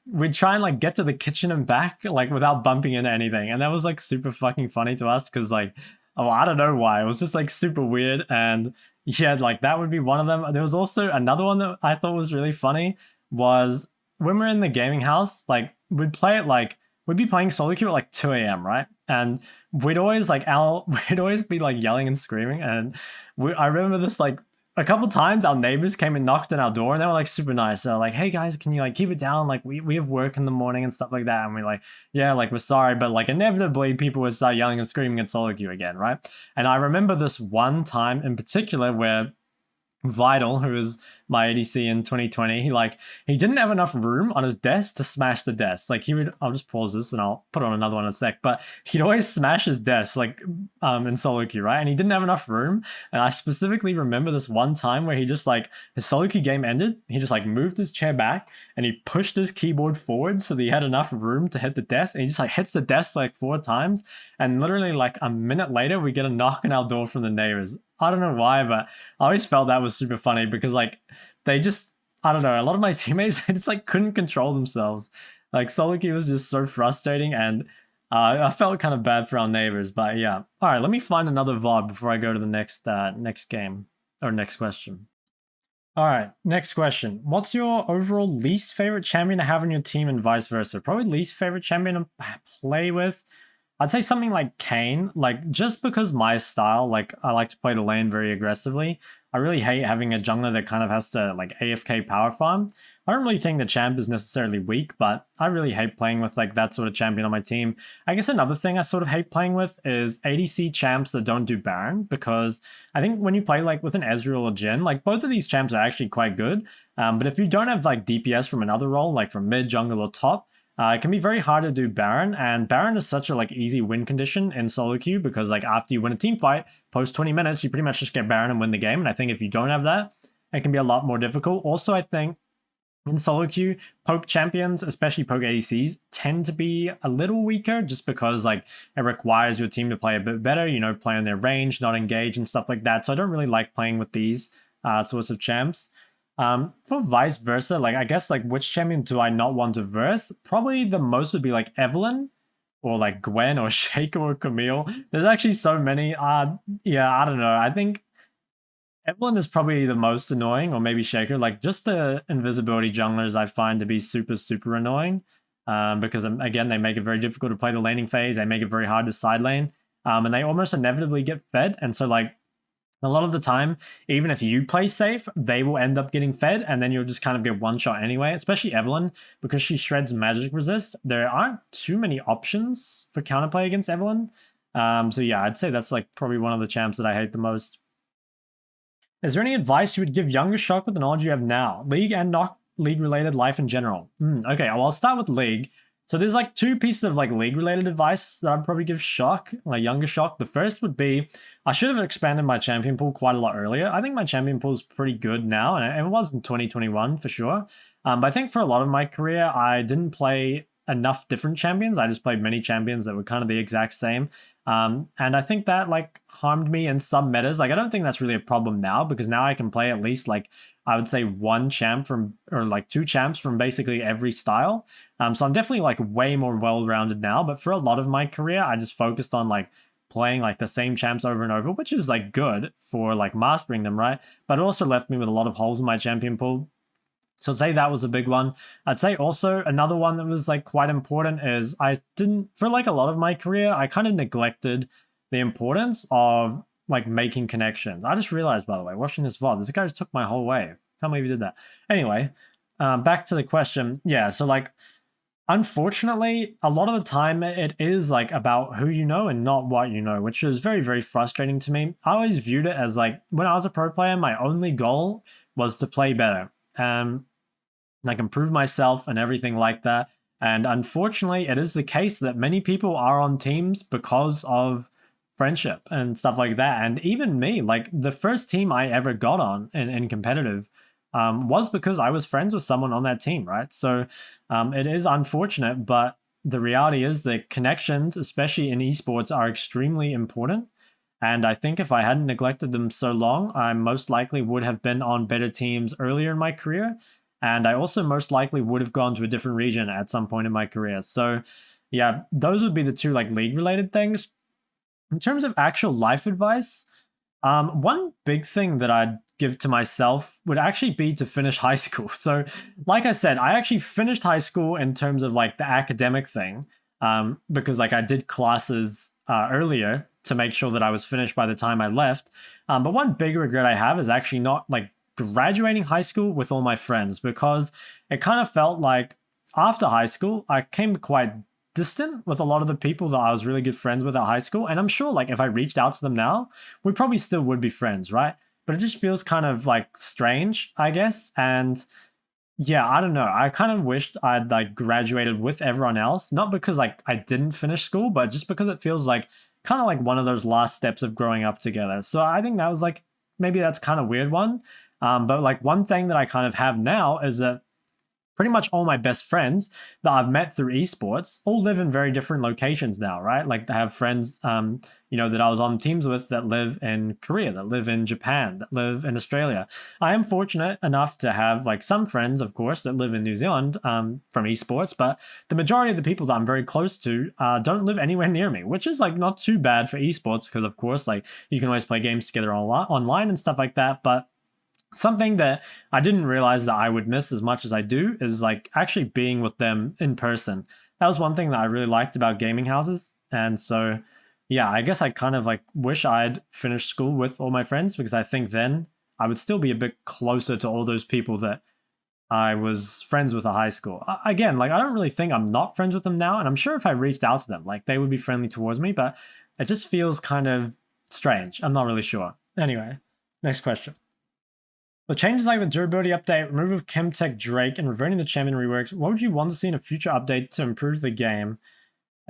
[SPEAKER 1] we'd try and like get to the kitchen and back like without bumping into anything. And that was like super fucking funny to us because like, oh, I don't know why. It was just like super weird. And yeah, like that would be one of them. There was also another one that I thought was really funny was when we're in the gaming house, like we'd be playing solo queue at like 2 a.m., right? And we'd always be like yelling and screaming. And I remember this like a couple times our neighbors came and knocked on our door, and they were like super nice. They're like, "Hey guys, can you like keep it down? Like we have work in the morning and stuff like that." And we're like, "Yeah, like we're sorry," but like inevitably people would start yelling and screaming at solo queue again, right? And I remember this one time in particular where Vital, who was my ADC in 2020, he didn't have enough room on his desk to smash the desk. Like I'll just pause this and I'll put on another one in a sec, but he'd always smash his desk like in solo queue, right? And he didn't have enough room. And I specifically remember this one time where he just like his solo queue game ended, he just like moved his chair back and he pushed his keyboard forward so that he had enough room to hit the desk, and he just like hits the desk like 4 times, and literally like a minute later we get a knock on our door from the neighbors. I don't know why, but I always felt that was super funny because like they just, I don't know, a lot of my teammates, they just like couldn't control themselves. Like solo queue was just so frustrating, and I felt kind of bad for our neighbors. But yeah, all right, let me find another VOD before I go to the next game or next question. All right, next question. What's your overall least favorite champion to have on your team and vice versa? Probably least favorite champion to play with. I'd say something like Kane, like just because my style, like I like to play the lane very aggressively. I really hate having a jungler that kind of has to like AFK power farm. I don't really think the champ is necessarily weak, but I really hate playing with like that sort of champion on my team. I guess another thing I sort of hate playing with is ADC champs that don't do Baron, because I think when you play like with an Ezreal or Jhin, like both of these champs are actually quite good. But if you don't have like DPS from another role, like from mid, jungle, or top, it can be very hard to do Baron, and Baron is such a like easy win condition in solo queue, because like after you win a team fight, post 20 minutes, you pretty much just get Baron and win the game. And I think if you don't have that, it can be a lot more difficult. Also, I think in solo queue, poke champions, especially poke ADCs, tend to be a little weaker just because like it requires your team to play a bit better, you know, play on their range, not engage and stuff like that. So I don't really like playing with these sorts of champs. For vice versa, like I guess like which champion do I not want to verse? Probably the most would be like Evelynn or like Gwen or Shaker or Camille. There's actually so many. Yeah, I don't know. I think Evelynn is probably the most annoying, or maybe Shaker. Like just the invisibility junglers I find to be super, super annoying. Because again, they make it very difficult to play the laning phase. They make it very hard to side lane. And they almost inevitably get fed. And so like a lot of the time, even if you play safe, they will end up getting fed, and then you'll just kind of get one shot anyway, especially Evelynn, because she shreds magic resist. There aren't too many options for counterplay against Evelynn. So yeah, I'd say that's like probably one of the champs that I hate the most. Is there any advice you would give younger Shok with the knowledge you have now? League and not league-related life in general. Okay, well, I'll start with League. So there's like two pieces of like league-related advice that I'd probably give Shok, like younger Shok. The first would be, I should have expanded my champion pool quite a lot earlier. I think my champion pool is pretty good now, and it was in 2021 for sure. But I think for a lot of my career, I didn't play enough different champions. I just played many champions that were kind of the exact same. And I think that like harmed me in some metas. Like I don't think that's really a problem now, because now I can play at least like I would say one champ from, or like two champs from basically every style. So I'm definitely like way more well-rounded now. But for a lot of my career, I just focused on like playing like the same champs over and over, which is like good for like mastering them, right? But it also left me with a lot of holes in my champion pool. So I'd say that was a big one. I'd say also another one that was like quite important is I didn't, for like a lot of my career, I kind of neglected the importance of like making connections. I just realized, by the way, watching this VOD, this guy just took my whole wave. Can't believe he did that. Anyway, back to the question. Yeah, so like, unfortunately, a lot of the time it is like about who you know and not what you know, which is very, very frustrating to me. I always viewed it as like, when I was a pro player, my only goal was to play better. Like improve myself and everything like that. And unfortunately, it is the case that many people are on teams because of friendship and stuff like that. And even me, like the first team I ever got on in competitive was because I was friends with someone on that team, right? So it is unfortunate, but the reality is that connections, especially in esports, are extremely important. And I think if I hadn't neglected them so long, I most likely would have been on better teams earlier in my career. And I also most likely would have gone to a different region at some point in my career. So yeah, those would be the two like league related things. In terms of actual life advice, one big thing that I'd give to myself would actually be to finish high school. So like I said, I actually finished high school in terms of like the academic thing, because like I did classes earlier to make sure that I was finished by the time I left. But one big regret I have is actually not like graduating high school with all my friends, because it kind of felt like after high school, I came quite distant with a lot of the people that I was really good friends with at high school. And I'm sure like if I reached out to them now, we probably still would be friends, right? But it just feels kind of like strange, I guess. And yeah, I don't know. I kind of wished I'd like graduated with everyone else, not because like I didn't finish school, but just because it feels like kind of like one of those last steps of growing up together. So I think that was like, maybe that's kind of weird one. But like one thing that I kind of have now is that pretty much all my best friends that I've met through esports all live in very different locations now, right? Like I have friends, that I was on teams with that live in Korea, that live in Japan, that live in Australia. I am fortunate enough to have like some friends, of course, that live in New Zealand from esports, but the majority of the people that I'm very close to don't live anywhere near me, which is like not too bad for esports because, of course, like you can always play games together online and stuff like that. But something that I didn't realize that I would miss as much as I do is like actually being with them in person. That was one thing that I really liked about gaming houses. And so, yeah, I guess I kind of like wish I'd finished school with all my friends because I think then I would still be a bit closer to all those people that I was friends with at high school. Again, like I don't really think I'm not friends with them now. And I'm sure if I reached out to them, like they would be friendly towards me, but it just feels kind of strange. I'm not really sure. Anyway, next question. With changes like the durability update, removal of Chemtech Drake, and reverting the champion reworks, what would you want to see in a future update to improve the game?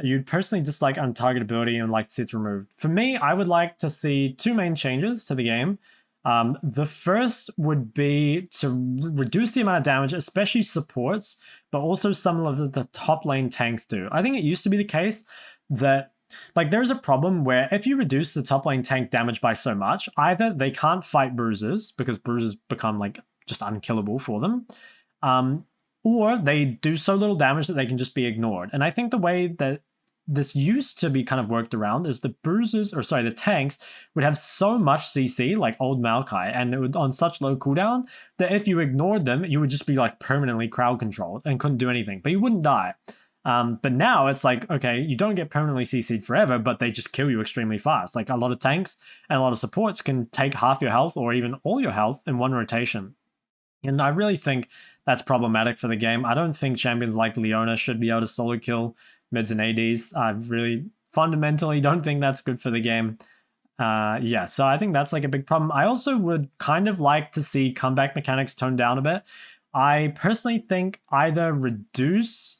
[SPEAKER 1] You'd personally dislike untargetability and like to see it removed. For me, I would like to see two main changes to the game. The first would be to reduce the amount of damage, especially supports, but also some of the top lane tanks do. I think it used to be the case that like there's a problem where if you reduce the top lane tank damage by so much, either they can't fight bruisers because bruisers become like just unkillable for them, or they do so little damage that they can just be ignored. And I think the way that this used to be kind of worked around is the tanks would have so much CC like old Maokai, and it would on such low cooldown that if you ignored them, you would just be like permanently crowd controlled and couldn't do anything, but you wouldn't die. But now it's like, okay, you don't get permanently CC'd forever, but they just kill you extremely fast. Like a lot of tanks and a lot of supports can take half your health or even all your health in one rotation. And I really think that's problematic for the game. I don't think champions like Leona should be able to solo kill mids and ADs. I really fundamentally don't think that's good for the game. Yeah, so I think that's like a big problem. I also would kind of like to see comeback mechanics toned down a bit. I personally think either reduce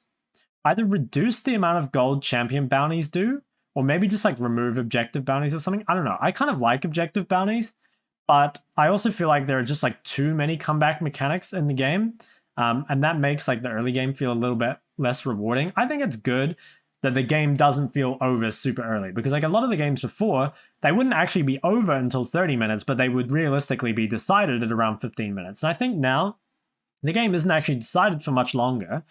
[SPEAKER 1] the amount of gold champion bounties do, or maybe just like remove objective bounties or something. I don't know. I kind of like objective bounties, but I also feel like there are just like too many comeback mechanics in the game. And that makes like the early game feel a little bit less rewarding. I think it's good that the game doesn't feel over super early because like a lot of the games before, they wouldn't actually be over until 30 minutes, but they would realistically be decided at around 15 minutes. And I think now the game isn't actually decided for much longer.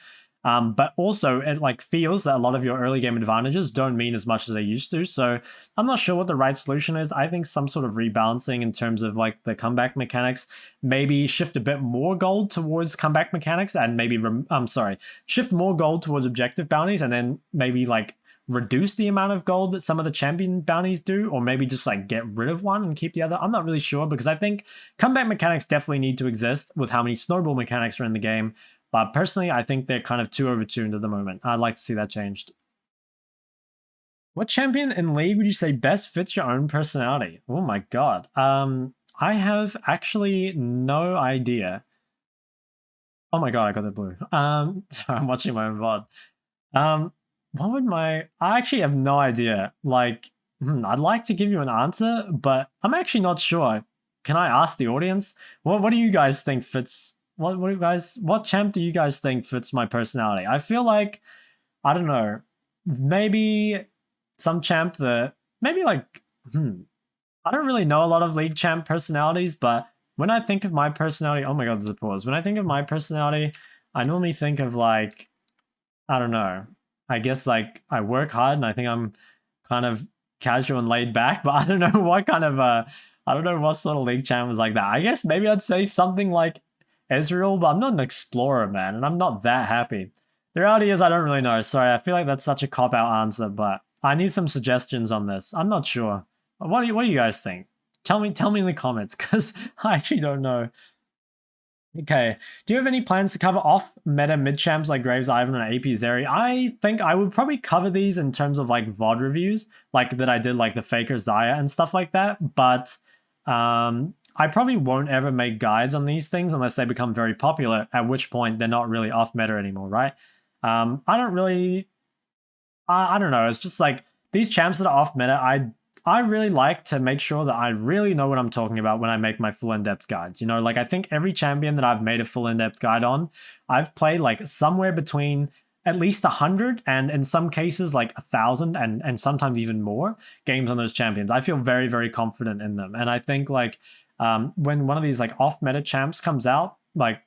[SPEAKER 1] But also it like feels that a lot of your early game advantages don't mean as much as they used to. So I'm not sure what the right solution is. I think some sort of rebalancing in terms of like the comeback mechanics, maybe shift a bit more gold towards comeback mechanics and maybe, shift more gold towards objective bounties and then maybe like reduce the amount of gold that some of the champion bounties do, or maybe just like get rid of one and keep the other. I'm not really sure because I think comeback mechanics definitely need to exist with how many snowball mechanics are in the game. But personally, I think they're kind of too overtuned at the moment. I'd like to see that changed. What champion in League would you say best fits your own personality? Oh my god. I have actually no idea. Oh my god, I got the blue. Sorry, I'm watching my own VOD. I actually have no idea. Like, I'd like to give you an answer, but I'm actually not sure. Can I ask the audience? What do you guys think fits? What champ do you guys think fits my personality? I feel like, I don't know, maybe some champ that, maybe like, I don't really know a lot of League champ personalities, but when I think of my personality, oh my god, there's a pause. When I think of my personality, I normally think of like, I don't know, I guess like I work hard and I think I'm kind of casual and laid back, but I don't know what kind of, I don't know what sort of League champ was like that. I guess maybe I'd say something like Ezreal, but I'm not an explorer, man, and I'm not that happy. The reality is I don't really know. Sorry, I feel like that's such a cop-out answer, but I need some suggestions on this. I'm not sure. What do you guys think? Tell me in the comments, because I actually don't know. Okay, do you have any plans to cover off-meta mid-champs like Graves, Ivan, and AP Zeri? I think I would probably cover these in terms of like VOD reviews, like that I did like the Faker Xayah and stuff like that, but I probably won't ever make guides on these things unless they become very popular, at which point they're not really off meta anymore, right? I don't know. It's just like these champs that are off meta, I really like to make sure that I really know what I'm talking about when I make my full in-depth guides. You know, like I think every champion that I've made a full in-depth guide on, I've played like somewhere between at least 100 and in some cases like 1,000 and sometimes even more games on those champions. I feel very, very confident in them. And I think like when one of these like off-meta champs comes out, like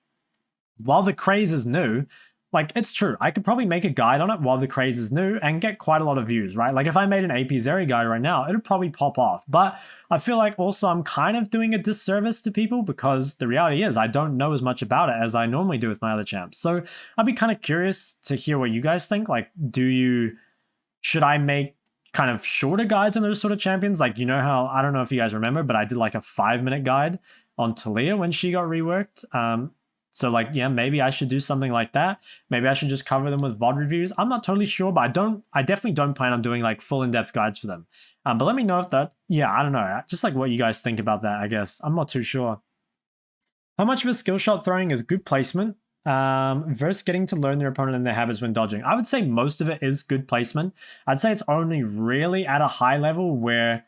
[SPEAKER 1] while the craze is new, like it's true, I could probably make a guide on it while the craze is new and get quite a lot of views, right? Like if I made an AP Zeri guide right now, it'd probably pop off. But I feel like also I'm kind of doing a disservice to people because the reality is I don't know as much about it as I normally do with my other champs. So I'd be kind of curious to hear what you guys think. Like, should I make kind of shorter guides on those sort of champions? Like, you know how, I don't know if you guys remember, but I did like a 5-minute guide on Taliyah when she got reworked. So like, yeah, maybe I should do something like that. Maybe I should just cover them with VOD reviews. I'm not totally sure, but I definitely don't plan on doing like full in-depth guides for them. But let me know if that, yeah, I don't know. Just like what you guys think about that, I guess. I'm not too sure. How much of a skill shot throwing is good placement versus getting to learn their opponent and their habits when dodging? I would say most of it is good placement. I'd say it's only really at a high level where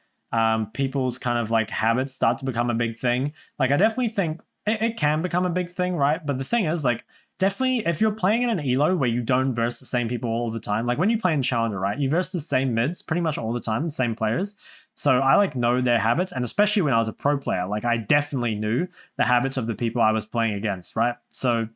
[SPEAKER 1] people's kind of like habits start to become a big thing. Like I definitely think it can become a big thing, right? But the thing is, like, definitely if you're playing in an elo where you don't verse the same people all the time, like when you play in Challenger, right? You verse the same mids pretty much all the time, the same players. So I like know their habits, and especially when I was a pro player, like I definitely knew the habits of the people I was playing against, right? So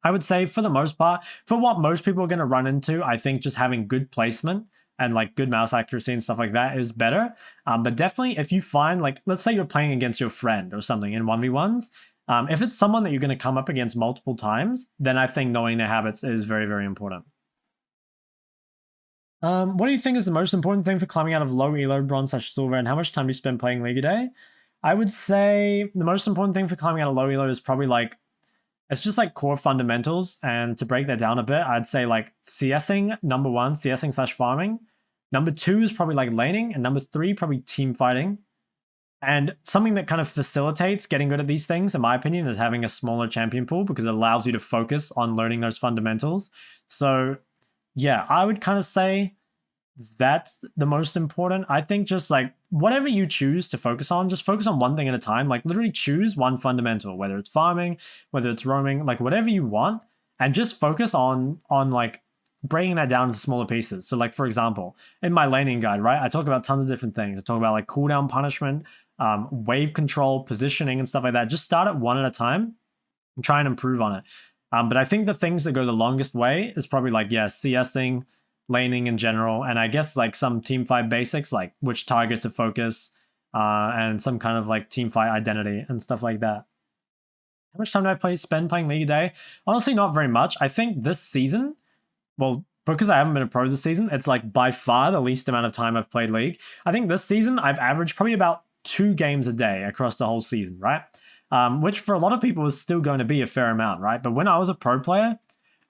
[SPEAKER 1] I would say for the most part, for what most people are going to run into, I think just having good placement and like good mouse accuracy and stuff like that is better. But definitely if you find like, let's say you're playing against your friend or something in 1v1s, if it's someone that you're going to come up against multiple times, then I think knowing their habits is very, very important. What do you think is the most important thing for climbing out of low elo, bronze / silver, and how much time do you spend playing League a day? I would say the most important thing for climbing out of low elo is probably like, it's just like core fundamentals. And to break that down a bit, I'd say like CSing, number 1, CSing / farming. Number 2 is probably like laning, and number 3 probably team fighting. And something that kind of facilitates getting good at these things, in my opinion, is having a smaller champion pool because it allows you to focus on learning those fundamentals. So yeah, I would kind of say that's the most important. I think just like whatever you choose to focus on, just focus on one thing at a time. Like literally choose one fundamental, whether it's farming, whether it's roaming, like whatever you want, and just focus on like breaking that down into smaller pieces. So like, for example, in my laning guide, right, I talk about tons of different things. I talk about like cooldown punishment, wave control, positioning and stuff like that. Just start it one at a time and try and improve on it. But I think the things that go the longest way is probably like, yeah, CSing, laning in general, and I guess like some team fight basics, like which target to focus, and some kind of like team fight identity and stuff like that. How much time do I spend playing League a day? Honestly, not very much. I think this season, well, because I haven't been a pro this season, it's like by far the least amount of time I've played League. I think this season I've averaged probably about 2 games a day across the whole season, right? Which for a lot of people is still going to be a fair amount, right? But when I was a pro player,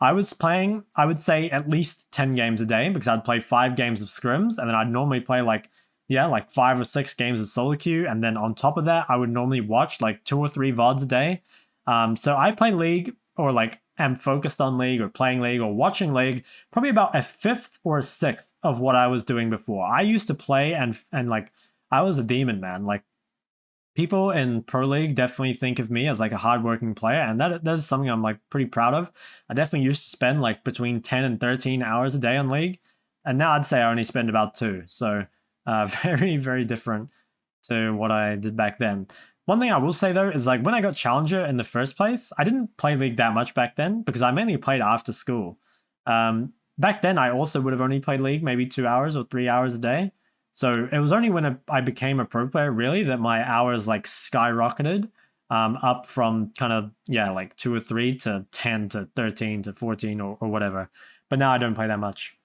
[SPEAKER 1] I was playing, I would say at least 10 games a day because I'd play 5 games of scrims and then I'd normally play like 5 or 6 games of solo queue. And then on top of that, I would normally watch like 2 or 3 VODs a day. So I play League or like am focused on League or playing League or watching League probably about a 5th or a 6th of what I was doing before. I used to play and like I was a demon, man. Like people in Pro League definitely think of me as like a hardworking player, and that's something I'm like pretty proud of. I definitely used to spend like between 10 and 13 hours a day on League, and now I'd say I only spend about 2. So very, very different to what I did back then. One thing I will say though is like when I got Challenger in the first place, I didn't play League that much back then because I mainly played after school. Back then, I also would have only played League maybe 2 hours or 3 hours a day. So it was only when I became a pro player really that my hours like skyrocketed up from kind of, like 2 or 3 to 10 to 13 to 14 or whatever. But now I don't play that much.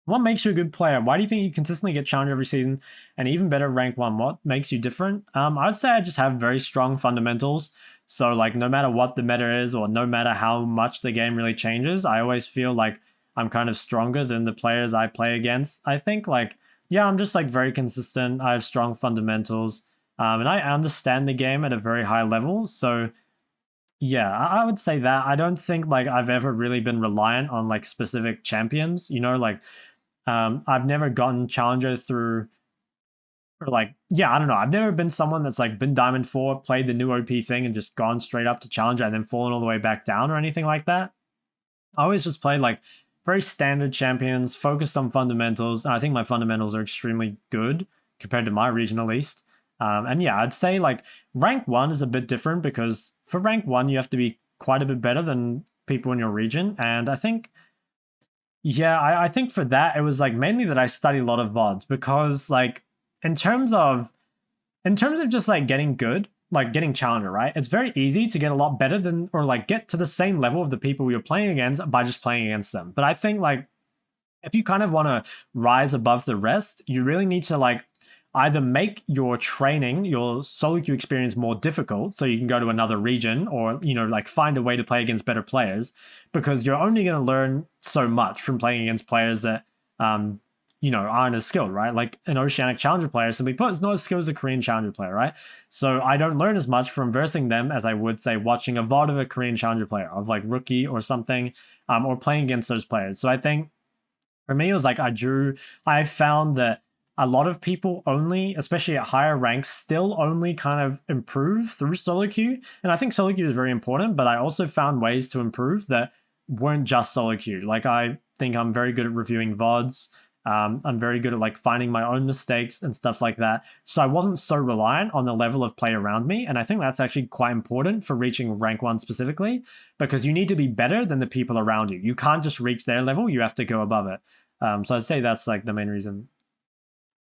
[SPEAKER 1] What makes you a good player? Why do you think you consistently get challenged every season and even better rank 1? What makes you different? I would say I just have very strong fundamentals. So like no matter what the meta is or no matter how much the game really changes, I always feel like I'm kind of stronger than the players I play against. I think like, I'm just like very consistent. I have strong fundamentals and I understand the game at a very high level. So I would say that. I don't think like I've ever really been reliant on like specific champions, like I've never gotten Challenger through or like, yeah, I don't know. I've never been someone that's like been Diamond 4, played the new OP thing and just gone straight up to Challenger and then fallen all the way back down or anything like that. I always just played like very standard champions, focused on fundamentals, and I think my fundamentals are extremely good compared to my region at least. And yeah, I'd say like rank 1 is a bit different because for rank 1, you have to be quite a bit better than people in your region. And I think, yeah, I think for that, it was like mainly that I studied a lot of VODs because like in terms of just like getting good, like getting challenger, right? It's very easy to get a lot better than, or like get to the same level of the people you're playing against by just playing against them. But I think like if you kind of want to rise above the rest, you really need to like either make your training, your solo queue experience more difficult so you can go to another region, or, you know, like find a way to play against better players, because you're only going to learn so much from playing against players that, you know, aren't as skilled, right? Like an Oceanic Challenger player, simply put, is not as skilled as a Korean Challenger player, right? So I don't learn as much from versing them as I would, say, watching a VOD of a Korean Challenger player, of like Rookie or something, or playing against those players. So I think for me, it was like I found that a lot of people only, especially at higher ranks, still only kind of improve through solo queue. And I think solo queue is very important, but I also found ways to improve that weren't just solo queue. Like I think I'm very good at reviewing VODs. I'm very good at like finding my own mistakes and stuff like that. So I wasn't so reliant on the level of play around me. And I think that's actually quite important for reaching rank 1 specifically, because you need to be better than the people around you. You can't just reach their level, you have to go above it. So I'd say that's like the main reason.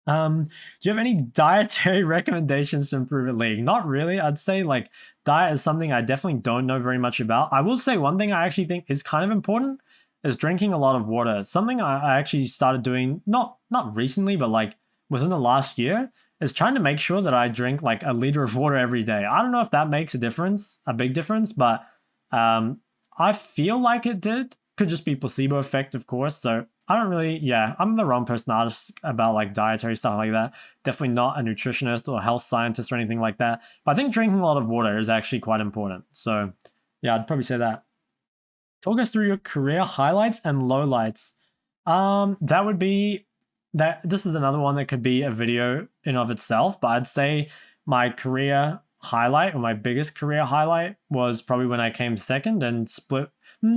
[SPEAKER 1] Do you have any dietary recommendations to improve at League? Not really. I'd say like diet is something I definitely don't know very much about. I will say one thing I actually think is kind of important is drinking a lot of water. Something I actually started doing, not recently, but like within the last year, is trying to make sure that I drink like a liter of water every day. I don't know if that makes a difference, a big difference, but I feel like it did. Could just be placebo effect, of course. So I don't really, yeah, I'm the wrong person to ask about like dietary stuff like that. Definitely not a nutritionist or a health scientist or anything like that. But I think drinking a lot of water is actually quite important. So yeah, I'd probably say that. Talk us through your career highlights and lowlights. That would be that. This is another one that could be a video in of itself, but I'd say my career highlight, or my biggest career highlight, was probably when I came second and split.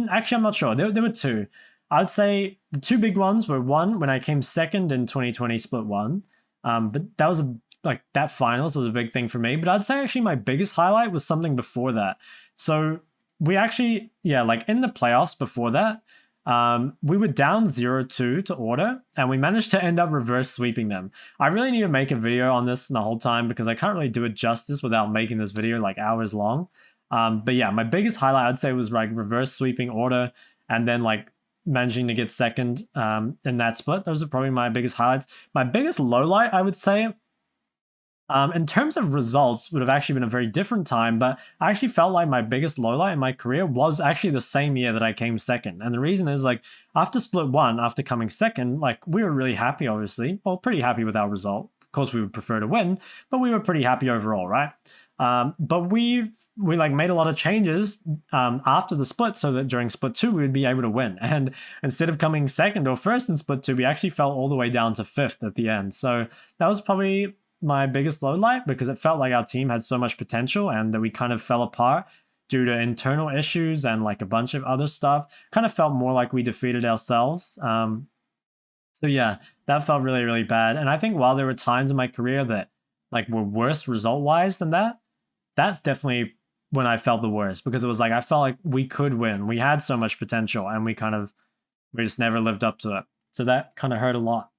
[SPEAKER 1] Actually, I'm not sure. There were two. I'd say the two big ones were one when I came second in 2020 split 1. But that was like that finals was a big thing for me. But I'd say actually my biggest highlight was something before that. So we actually, yeah, like in the playoffs before that, we were down 0-2 to order, and we managed to end up reverse sweeping them. I really need to make a video on this the whole time because I can't really do it justice without making this video like hours long. But yeah, my biggest highlight I'd say was like reverse sweeping order, and then like managing to get second in that split. Those are probably my biggest highlights. My biggest lowlight, I would say, in terms of results, would have actually been a very different time, but I actually felt like my biggest lowlight in my career was actually the same year that I came second. And the reason is like after split 1, after coming second, like we were really happy, obviously. Well, pretty happy with our result. Of course, we would prefer to win, but we were pretty happy overall, right? But we like made a lot of changes after the split so that during split 2 we would be able to win. And instead of coming second or first in split 2, we actually fell all the way down to 5th at the end. So that was probably my biggest lowlight, because it felt like our team had so much potential and that we kind of fell apart due to internal issues and like a bunch of other stuff. Kind of felt more like we defeated ourselves. So yeah, that felt really, really bad. And I think while there were times in my career that like were worse result-wise than that, that's definitely when I felt the worst, because it was like I felt like we could win. We had so much potential and we just never lived up to it. So that kind of hurt a lot.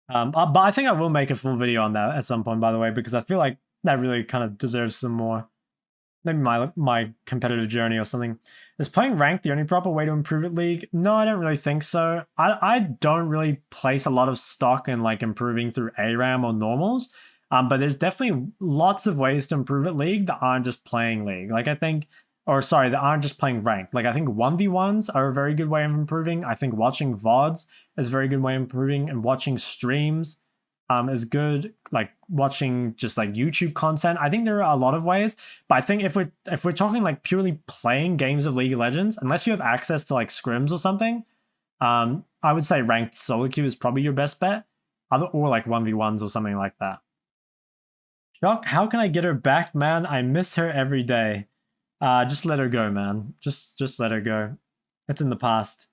[SPEAKER 1] But I think I will make a full video on that at some point, by the way, because I feel like that really kind of deserves some more, maybe my competitive journey or something. Is playing ranked the only proper way to improve at League? No, I don't really think so. I don't really place a lot of stock in like improving through ARAM or normals. But there's definitely lots of ways to improve at League that aren't just playing League. Like I think, or sorry, that aren't just playing ranked. Like I think 1v1s are a very good way of improving. I think watching VODs is a very good way of improving, and watching streams is good. Like watching just like YouTube content. I think there are a lot of ways, but I think if we're talking like purely playing games of League of Legends, unless you have access to like scrims or something, I would say ranked solo queue is probably your best bet. or like 1v1s or something like that. Shok, how can I get her back, man? I miss her every day. Just let her go, man. Just let her go. It's in the past.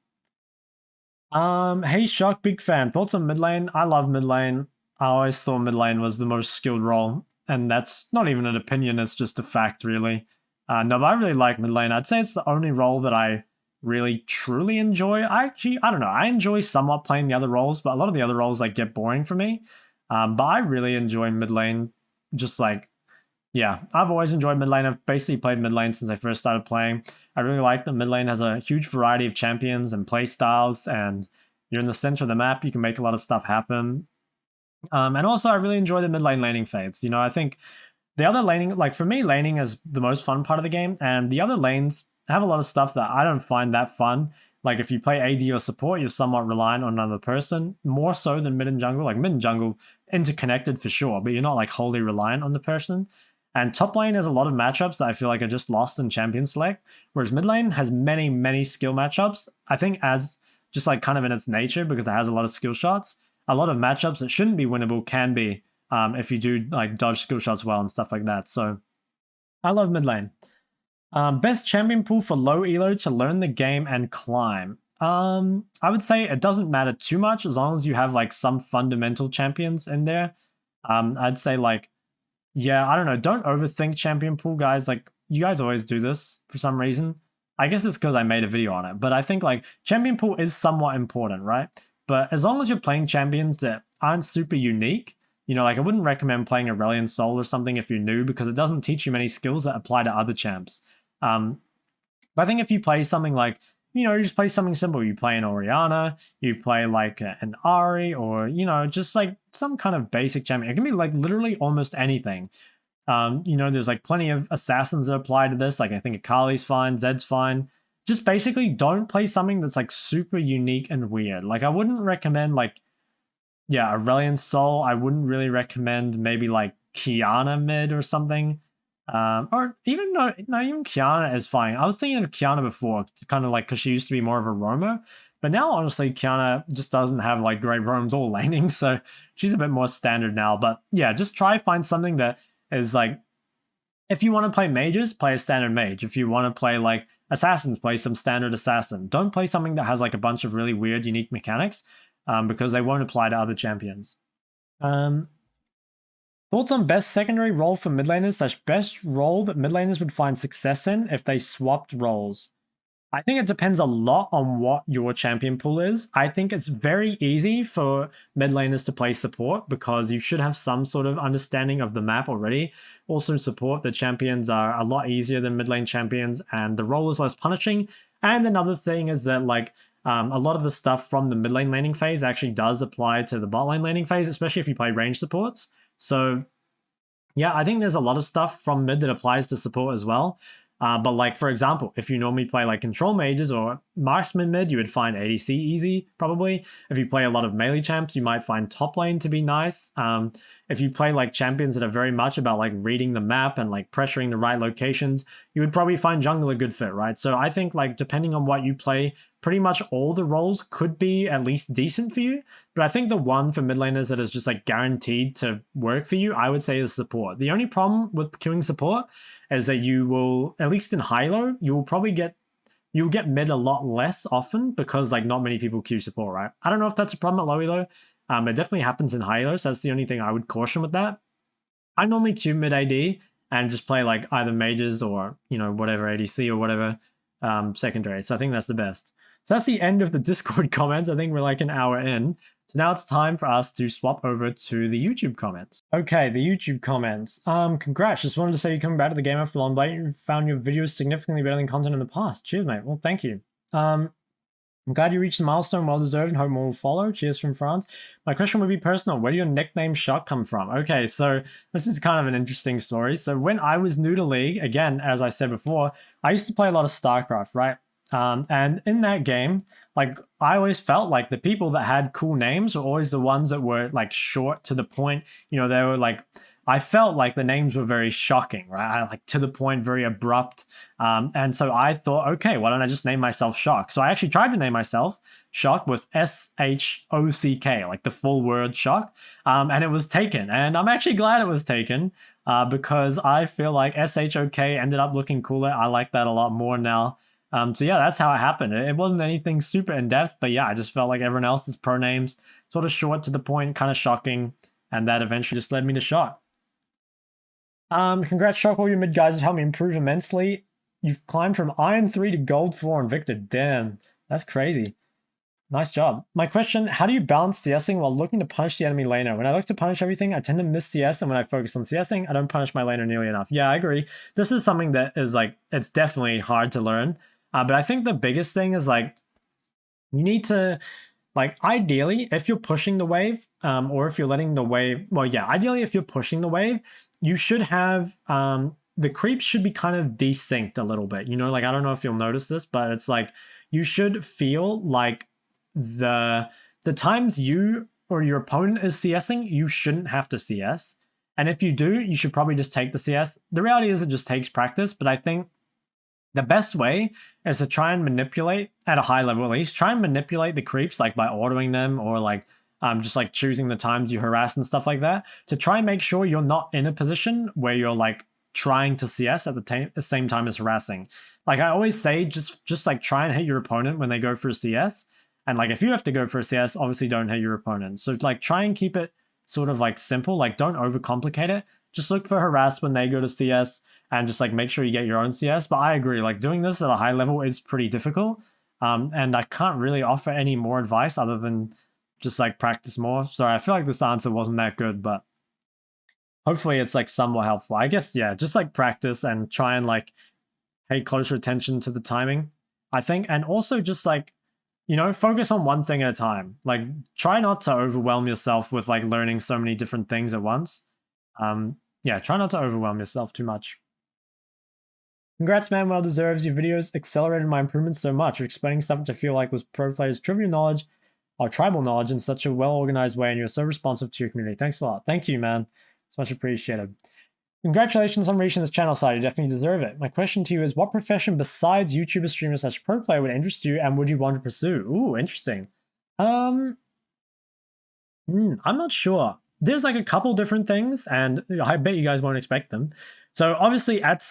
[SPEAKER 1] Hey Shok, big fan. Thoughts on mid lane? I love mid lane. I always thought mid lane was the most skilled role, and that's not even an opinion, it's just a fact, really. No, but I really like mid lane. I'd say it's the only role that I really truly enjoy. I don't know. I enjoy somewhat playing the other roles, but a lot of the other roles like get boring for me. But I really enjoy mid lane. Just like, yeah, I've always enjoyed mid lane. I've basically played mid lane since I first started playing. I really like that mid lane has a huge variety of champions and play styles, and you're in the center of the map. You can make a lot of stuff happen. And also, I really enjoy the mid lane laning phase. You know, I think the other laning, like for me, laning is the most fun part of the game, and the other lanes have a lot of stuff that I don't find that fun. Like if you play AD or support, you're somewhat reliant on another person, more so than mid and jungle. Like mid and jungle interconnected for sure, but you're not like wholly reliant on the person. And top lane has a lot of matchups that I feel like are just lost in champion select, whereas mid lane has many, many skill matchups. I think as just like kind of in its nature, because it has a lot of skill shots, a lot of matchups that shouldn't be winnable can be if you do like dodge skill shots well and stuff like that. So I love mid lane. Best champion pool for low elo to learn the game and climb. I would say it doesn't matter too much as long as you have like some fundamental champions in there. I'd say like, yeah, I don't know. Don't overthink champion pool, guys. Like you guys always do this for some reason. I guess it's because I made a video on it, but I think like champion pool is somewhat important, right? But as long as you're playing champions that aren't super unique, you know, like I wouldn't recommend playing Aurelion Sol or something if you're new because it doesn't teach you many skills that apply to other champs. But I think if you play something like, you know, you just play something simple. You play an Orianna, you play like an Ari, or, you know, just like some kind of basic champion. It can be like literally almost anything. You know, there's like plenty of assassins that apply to this. Like I think Akali's fine, Zed's fine. Just basically don't play something that's like super unique and weird. Like I wouldn't recommend like, yeah, Aurelion Sol. I wouldn't really recommend maybe like Qiyana mid or something. Or even even Qiyana is fine. I was thinking of Qiyana before, kind of like because she used to be more of a roamer, but now honestly Qiyana just doesn't have like great roams or laning, so she's a bit more standard now. But yeah, just try find something that is like, if you want to play mages, play a standard mage. If you want to play like assassins, play some standard assassin. Don't play something that has like a bunch of really weird, unique mechanics, because they won't apply to other champions. Thoughts on best secondary role for mid laners / best role that mid laners would find success in if they swapped roles? I think it depends a lot on what your champion pool is. I think it's very easy for mid laners to play support because you should have some sort of understanding of the map already. Also support, the champions are a lot easier than mid lane champions and the role is less punishing. And another thing is that like a lot of the stuff from the mid lane laning phase actually does apply to the bot lane laning phase, especially if you play range supports. So yeah, I think there's a lot of stuff from mid that applies to support as well. But like, for example, if you normally play like control mages or marksman mid, you would find ADC easy, probably. If you play a lot of melee champs, you might find top lane to be nice. If you play like champions that are very much about like reading the map and like pressuring the right locations, you would probably find jungle a good fit, right? So I think like depending on what you play, pretty much all the roles could be at least decent for you. But I think the one for mid laners that is just like guaranteed to work for you, I would say is support. The only problem with queuing support is that you will, at least in high-low, you'll get mid a lot less often because like not many people queue support, right? I don't know if that's a problem at low elo. It definitely happens in high elo, so that's the only thing I would caution with that. I normally queue mid AD and just play like either mages or, you know, whatever ADC or whatever secondary. So I think that's the best. So that's the end of the Discord comments. I think we're like an hour in. So now it's time for us to swap over to the YouTube comments. Okay, the YouTube comments. Congrats. Just wanted to say you're coming back to the game after a long break. You found your videos significantly better than content in the past. Cheers, mate. Well, thank you. I'm glad you reached the milestone, well deserved, and hope more will follow. Cheers from France. My question would be personal. Where do your nickname Shok come from? Okay, so this is kind of an interesting story. So when I was new to League, again, as I said before, I used to play a lot of StarCraft, right? And in that game, like I always felt like the people that had cool names were always the ones that were like short to the point. You know, they were like I felt like the names were very shocking, right? Like to the point, very abrupt. And so I thought, okay, why don't I just name myself Shok? So I actually tried to name myself Shok with SHOCK, like the full word Shok. And it was taken. And I'm actually glad it was taken because I feel like SHOK ended up looking cooler. I like that a lot more now. So yeah, that's how it happened. It wasn't anything super in depth, but yeah, I just felt like everyone else's pro names sort of short to the point, kind of shocking. And that eventually just led me to Shok. Congrats, Shok. All your mid guys have helped me improve immensely. You've climbed from Iron 3 to Gold 4 and Victor. Damn, that's crazy. Nice job. My question, how do you balance CSing while looking to punish the enemy laner? When I look to punish everything, I tend to miss CS, and when I focus on CSing, I don't punish my laner nearly enough. Yeah, I agree. This is something that is like, it's definitely hard to learn. But I think the biggest thing is like, you need to, like, ideally, if you're pushing the wave, or if you're letting the wave, well, yeah, ideally, if you're pushing the wave, you should have, the creeps should be kind of desynced a little bit. You know, like, I don't know if you'll notice this, but it's like, you should feel like the times you or your opponent is CSing, you shouldn't have to CS. And if you do, you should probably just take the CS. The reality is it just takes practice, but I think the best way is to try and manipulate, at a high level at least, try and manipulate the creeps, like by ordering them or like just like choosing the times you harass and stuff like that, to try and make sure you're not in a position where you're like trying to CS at the same time as harassing. Like I always say, just like try and hit your opponent when they go for a CS. And like if you have to go for a CS, obviously don't hit your opponent. So like try and keep it sort of like simple, like don't overcomplicate it. Just look for harass when they go to CS and just like make sure you get your own CS. But I agree, like doing this at a high level is pretty difficult. And I can't really offer any more advice other than just like practice more. Sorry, I feel like this answer wasn't that good, but hopefully it's like somewhat helpful. I guess, yeah, just like practice and try and like pay closer attention to the timing, I think. And also just like, you know, focus on one thing at a time. Like try not to overwhelm yourself with like learning so many different things at once. Yeah, try not to overwhelm yourself too much. Congrats, man. Well deserved. Your videos accelerated my improvements so much. You're explaining stuff which I feel like was pro players' trivial knowledge or tribal knowledge in such a well-organized way, and you're so responsive to your community. Thanks a lot. Thank you, man. It's much appreciated. Congratulations on reaching this channel side. You definitely deserve it. My question to you is, what profession besides YouTuber, streamer, / pro player would interest you and would you want to pursue? Ooh, interesting. I'm not sure. There's like a couple different things, and I bet you guys won't expect them. So obviously at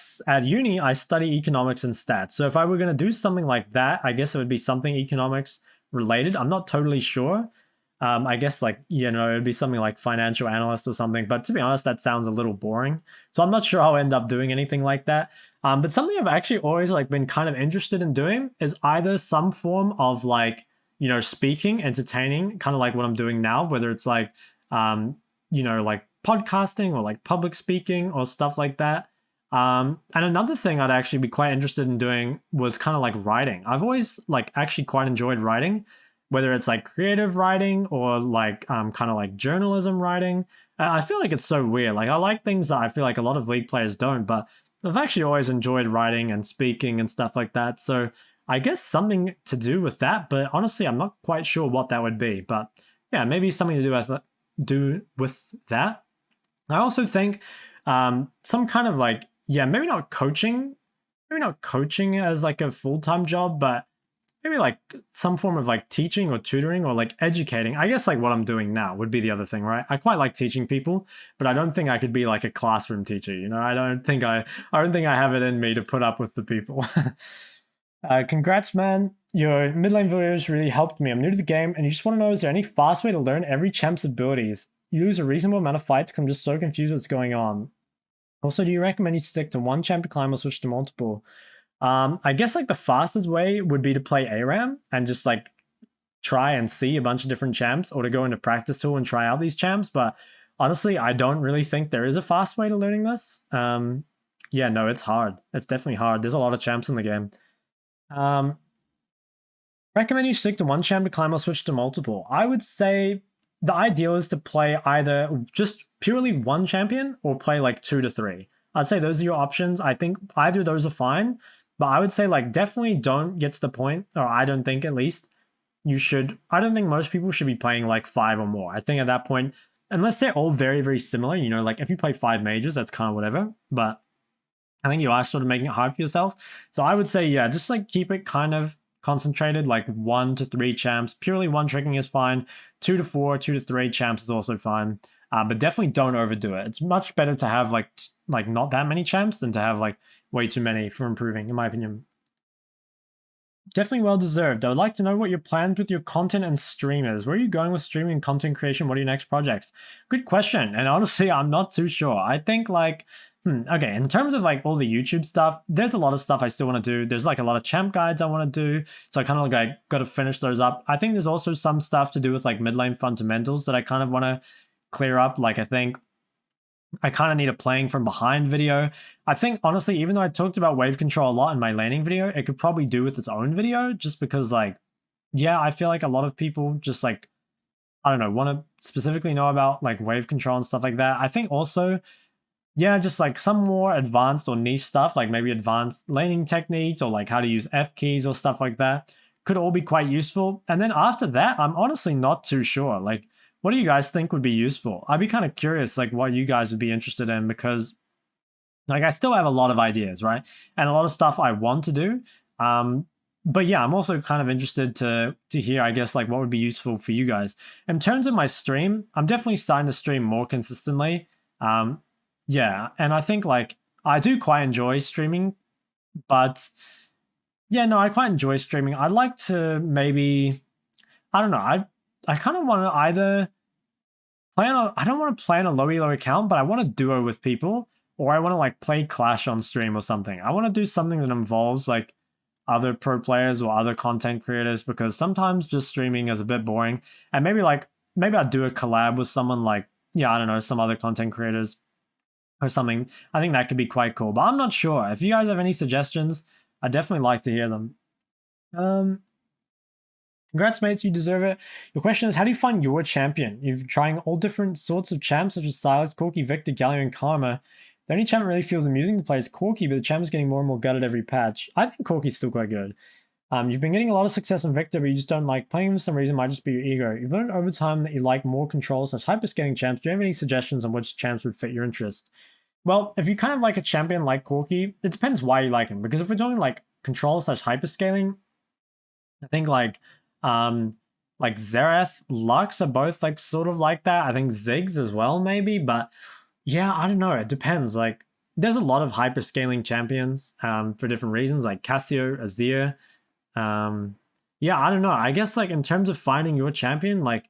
[SPEAKER 1] uni, I study economics and stats. So if I were going to do something like that, I guess it would be something economics related. I'm not totally sure. I guess like, you know, it'd be something like financial analyst or something. But to be honest, that sounds a little boring. So I'm not sure I'll end up doing anything like that. But something I've actually always like been kind of interested in doing is either some form of like, you know, speaking, entertaining, kind of like what I'm doing now, whether it's like, you know, like podcasting or like public speaking or stuff like that. And another thing I'd actually be quite interested in doing was kind of like writing. I've always like actually quite enjoyed writing, whether it's like creative writing or like kind of like journalism writing. I feel like it's so weird. Like I like things that I feel like a lot of League players don't, but I've actually always enjoyed writing and speaking and stuff like that. So I guess something to do with that, but honestly, I'm not quite sure what that would be. But yeah, maybe something to do with that. I also think some kind of like, yeah, maybe not coaching as like a full-time job, but maybe like some form of like teaching or tutoring or like educating. I guess like what I'm doing now would be the other thing, right? I quite like teaching people, but I don't think I could be like a classroom teacher, you know? I don't think I have it in me to put up with the people. Congrats, man. Your mid lane videos really helped me. I'm new to the game and you just want to know, is there any fast way to learn every champ's abilities? You lose a reasonable amount of fights because I'm just so confused what's going on. Also, do you recommend you stick to one champ to climb or switch to multiple? I guess like the fastest way would be to play ARAM and just like try and see a bunch of different champs, or to go into practice tool and try out these champs. But honestly, I don't really think there is a fast way to learning this. Yeah, no, it's hard. It's definitely hard. There's a lot of champs in the game. Recommend you stick to one champ to climb or switch to multiple. I would say the ideal is to play either just purely one champion or play like 2 to 3. I'd say those are your options. I think either of those are fine, but I would say like definitely don't get to the point, or I don't think at least you should. I don't think most people should be playing like 5 or more. I think at that point unless they're all very, very similar, you know, like if you play 5 mages, that's kind of whatever. But I think you are sort of making it hard for yourself. So I would say, yeah, just like keep it kind of concentrated, like 1 to 3 champs. Purely one tricking is fine. 2 to 4, 2 to 3 champs is also fine. But definitely don't overdo it. It's much better to have like not that many champs than to have like way too many for improving, in my opinion. Definitely well deserved. I would like to know what your plans with your content and streamers. Where are you going with streaming and content creation? What are your next projects? Good question. And honestly, I'm not too sure. I think like, okay, in terms of like all the YouTube stuff, there's a lot of stuff I still want to do. There's like a lot of champ guides I want to do. So I kind of like got to finish those up. I think there's also some stuff to do with like mid lane fundamentals that I kind of want to clear up. Like I think I kind of need a playing from behind video. I think, honestly, even though I talked about wave control a lot in my laning video, it could probably do with its own video just because, like, yeah, I feel like a lot of people just, like, I don't know, want to specifically know about, like, wave control and stuff like that. I think also, yeah, just, like, some more advanced or niche stuff, like maybe advanced laning techniques or, like, how to use F keys or stuff like that could all be quite useful. And then after that, I'm honestly not too sure. Like, what do you guys think would be useful? I'd be kind of curious, like, what you guys would be interested in, because, like, I still have a lot of ideas, right? And a lot of stuff I want to do. But yeah, I'm also kind of interested to hear, I guess, like, what would be useful for you guys. In terms of my stream, I'm definitely starting to stream more consistently. Yeah, and I think, like, I do quite enjoy streaming, but yeah, no, I quite enjoy streaming. I'd like to maybe, I don't know, I kind of want to either play on a, I don't want to play on a low elo account, but I want to duo with people, or I want to like play Clash on stream or something. I want to do something that involves like other pro players or other content creators, because sometimes just streaming is a bit boring. And maybe I'd do a collab with someone like, yeah, I don't know, some other content creators or something. I think that could be quite cool, but I'm not sure. If you guys have any suggestions, I'd definitely like to hear them. Congrats, mates, you deserve it. Your question is, how do you find your champion? You're trying all different sorts of champs, such as Silas, Corki, Victor, Galio, and Karma. The only champ that really feels amusing to play is Corki, but the champ is getting more and more gutted every patch. I think Corki's still quite good. You've been getting a lot of success on Victor, but you just don't like playing him for some reason. Might just be your ego. You've learned over time that you like more controls such hyperscaling champs. Do you have any suggestions on which champs would fit your interest? Well, if you kind of like a champion like Corki, it depends why you like him. Because if we're talking like control slash hyperscaling, I think like Xerath, Lux are both like sort of like that. I think Ziggs as well, maybe, but yeah, I don't know. It depends. Like, there's a lot of hyperscaling champions for different reasons, like Cassio, Azir. Yeah, I don't know. I guess like in terms of finding your champion, like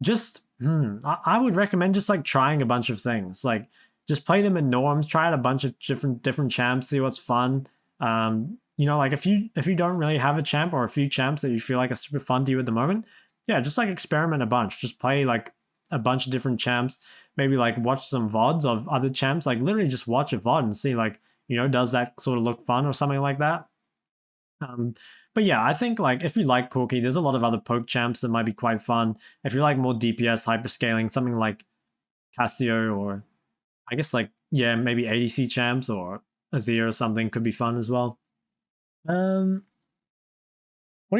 [SPEAKER 1] just I would recommend just like trying a bunch of things. Like just play them in norms, try out a bunch of different champs, see what's fun. You know, like if you don't really have a champ or a few champs that you feel like are super fun to you at the moment, yeah, just like experiment a bunch. Just play like a bunch of different champs. Maybe like watch some VODs of other champs. Like literally just watch a VOD and see like, you know, does that sort of look fun or something like that? But yeah, I think like if you like Corki, there's a lot of other poke champs that might be quite fun. If you like more DPS hyperscaling, something like Cassio, or I guess like, yeah, maybe ADC champs or Azir or something could be fun as well. What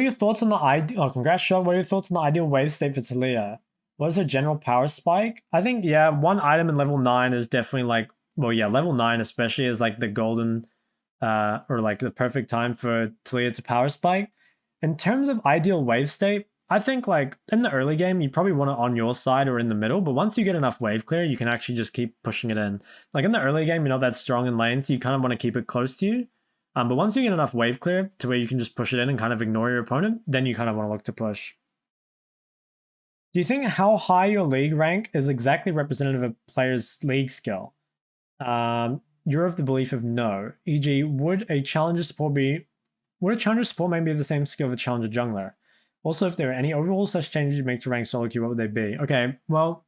[SPEAKER 1] are your thoughts on the ideal? Oh, congrats, Shok. What are your thoughts on the ideal wave state for Taliyah? What is her general power spike? I think, yeah, one item in level 9 is definitely like, well, yeah, level 9 especially is like the golden, or like the perfect time for Taliyah to power spike. In terms of ideal wave state, I think like in the early game, you probably want it on your side or in the middle, but once you get enough wave clear, you can actually just keep pushing it in. Like in the early game, you're not that strong in lane, so you kind of want to keep it close to you. But once you get enough wave clear to where you can just push it in and kind of ignore your opponent, then you kind of want to look to push. Do you think how high your league rank is exactly representative of a player's league skill? You're of the belief of no. E.g., would a challenger support maybe be the same skill of a challenger jungler? Also, if there are any overall such changes you make to rank solo queue, what would they be? Okay, well,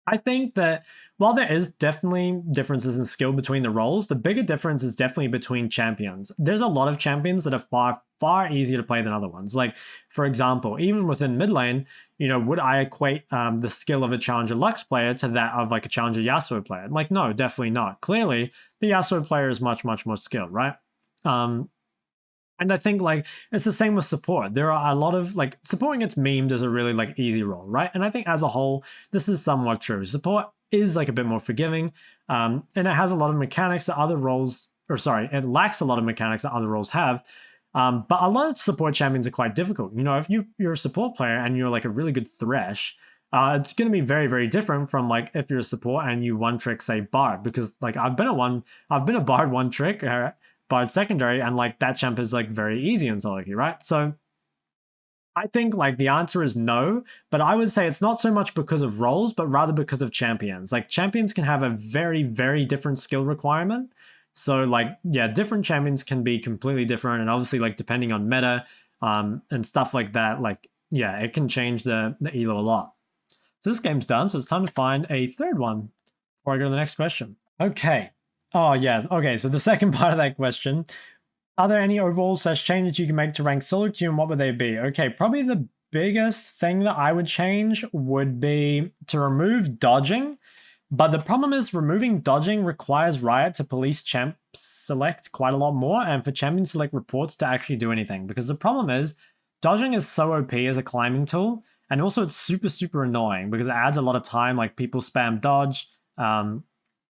[SPEAKER 1] I think that while there is definitely differences in skill between the roles, the bigger difference is definitely between champions. There's a lot of champions that are far, far easier to play than other ones. Like, for example, even within mid lane, you know, would I equate the skill of a challenger Lux player to that of like a challenger Yasuo player? Like, no, definitely not. Clearly, the Yasuo player is much, much more skilled, right? And And I think like it's the same with support. There are a lot of like supporting gets memed as a really like easy role, right? And I think as a whole, this is somewhat true. Support is like a bit more forgiving, and it has a lot of mechanics that other roles, or sorry, it lacks a lot of mechanics that other roles have. But a lot of support champions are quite difficult. You know, if you're a support player and you're like a really good Thresh, it's going to be very, very different from like if you're a support and you one trick, say, Bard, because like I've been a Bard one trick, Bard secondary, and like that champ is like very easy in solo queue, right? So I think like the answer is no, but I would say it's not so much because of roles, but rather because of champions. Like champions can have a very, very different skill requirement. So like, yeah, different champions can be completely different. And obviously like depending on meta and stuff like that, like, yeah, it can change the elo a lot. So this game's done. So it's time to find a third one before I go to the next question. Okay. Oh, yes. Okay. So the second part of that question, are there any overall/changes you can make to rank solo queue and what would they be? Okay. Probably the biggest thing that I would change would be to remove dodging. But the problem is removing dodging requires Riot to police champ select quite a lot more and for champion select reports to actually do anything. Because the problem is dodging is so OP as a climbing tool. And also it's super, super annoying because it adds a lot of time. Like people spam dodge.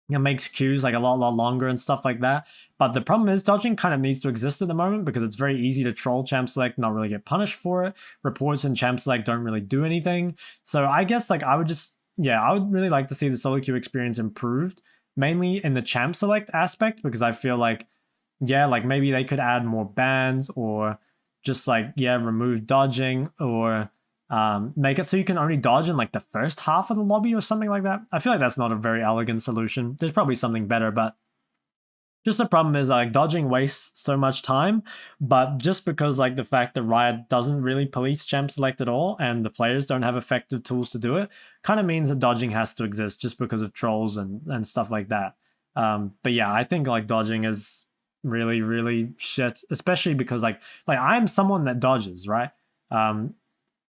[SPEAKER 1] It makes queues like a lot longer and stuff like that. But the problem is dodging kind of needs to exist at the moment because it's very easy to troll champ select, not really get punished for it. Reports and champ select don't really do anything. So I guess like I would really like to see the solo queue experience improved, mainly in the champ select aspect, because I feel like, yeah, like maybe they could add more bans or just like, yeah, remove dodging or make it so you can only dodge in like the first half of the lobby or something like that. I feel like that's not a very elegant solution. There's probably something better, but just the problem is like dodging wastes so much time, but just because like the fact that Riot doesn't really police champ select at all and the players don't have effective tools to do it kind of means that dodging has to exist just because of trolls and stuff like that. But yeah, I think like dodging is really, really shit, especially because like I'm someone that dodges, right?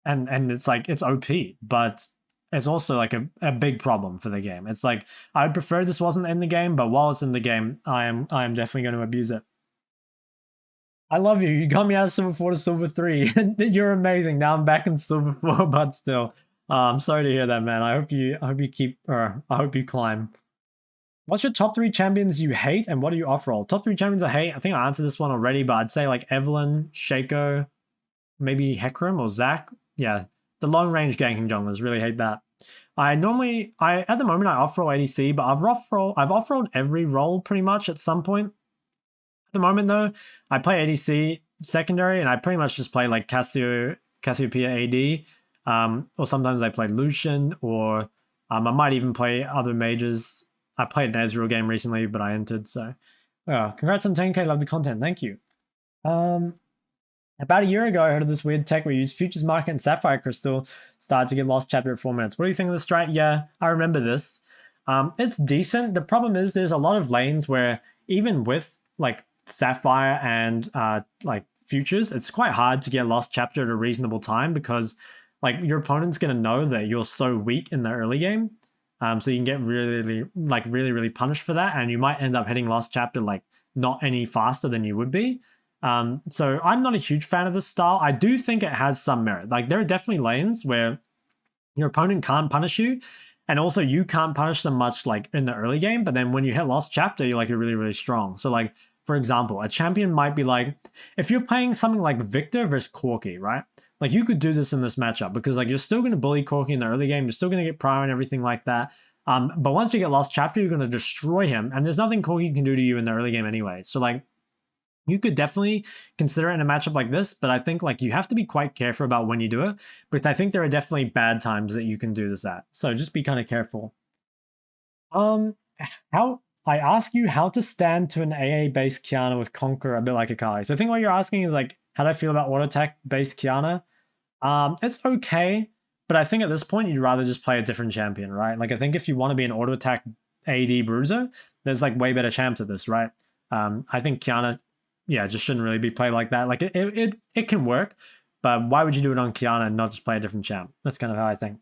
[SPEAKER 1] And it's like it's OP, but it's also like a big problem for the game. It's like I'd prefer this wasn't in the game, but while it's in the game, I am definitely going to abuse it. I love you. You got me out of Silver 4 to Silver 3. You're amazing. Now I'm back in Silver 4, but still. I'm sorry to hear that, man. I hope you climb. What's your top 3 champions you hate and what do you off-roll? Top 3 champions I hate. I think I answered this one already, but I'd say like Evelyn, Shaco, maybe Hecarim or Zac. Yeah, the long range ganking junglers, really hate that. At the moment I off-roll ADC, but I've off-rolled every role pretty much at some point. At the moment though, I play ADC secondary and I pretty much just play like Cassiopeia AD, or sometimes I play Lucian, or I might even play other mages. I played an Ezreal game recently, but I entered, so congrats on 10k, love the content, thank you. About a year ago, I heard of this weird tech where you use Futures Market and Sapphire Crystal started to get lost chapter at 4 minutes. What do you think of this strat? Yeah, I remember this. It's decent. The problem is there's a lot of lanes where even with like Sapphire and like Futures, it's quite hard to get lost chapter at a reasonable time because like your opponent's going to know that you're so weak in the early game. So you can get really punished for that. And you might end up hitting lost chapter like not any faster than you would be. So I'm not a huge fan of this style. I do think it has some merit. Like there are definitely lanes where your opponent can't punish you, and also you can't punish them much like in the early game, but then when you hit lost chapter, you're really, really strong. So like, for example, a champion might be like, if you're playing something like Victor versus Corki, right? Like you could do this in this matchup because like you're still going to bully Corki in the early game, you're still going to get prior and everything like that. But once you get lost chapter, you're going to destroy him, and there's nothing Corki can do to you in the early game anyway. So like, you could definitely consider it in a matchup like this, but I think like you have to be quite careful about when you do it, because I think there are definitely bad times that you can do this at. So just be kind of careful. How I ask you how to stand to an AA based Qiyana with Conquer a bit like Akali. So I think what you're asking is like, how do I feel about auto attack based Qiyana? It's okay, but I think at this point you'd rather just play a different champion, right? Like I think if you want to be an auto attack AD bruiser, there's like way better champs at this, right? I think Qiyana, yeah, just shouldn't really be played like that. Like it can work, but why would you do it on Qiyana and not just play a different champ? That's kind of how I think.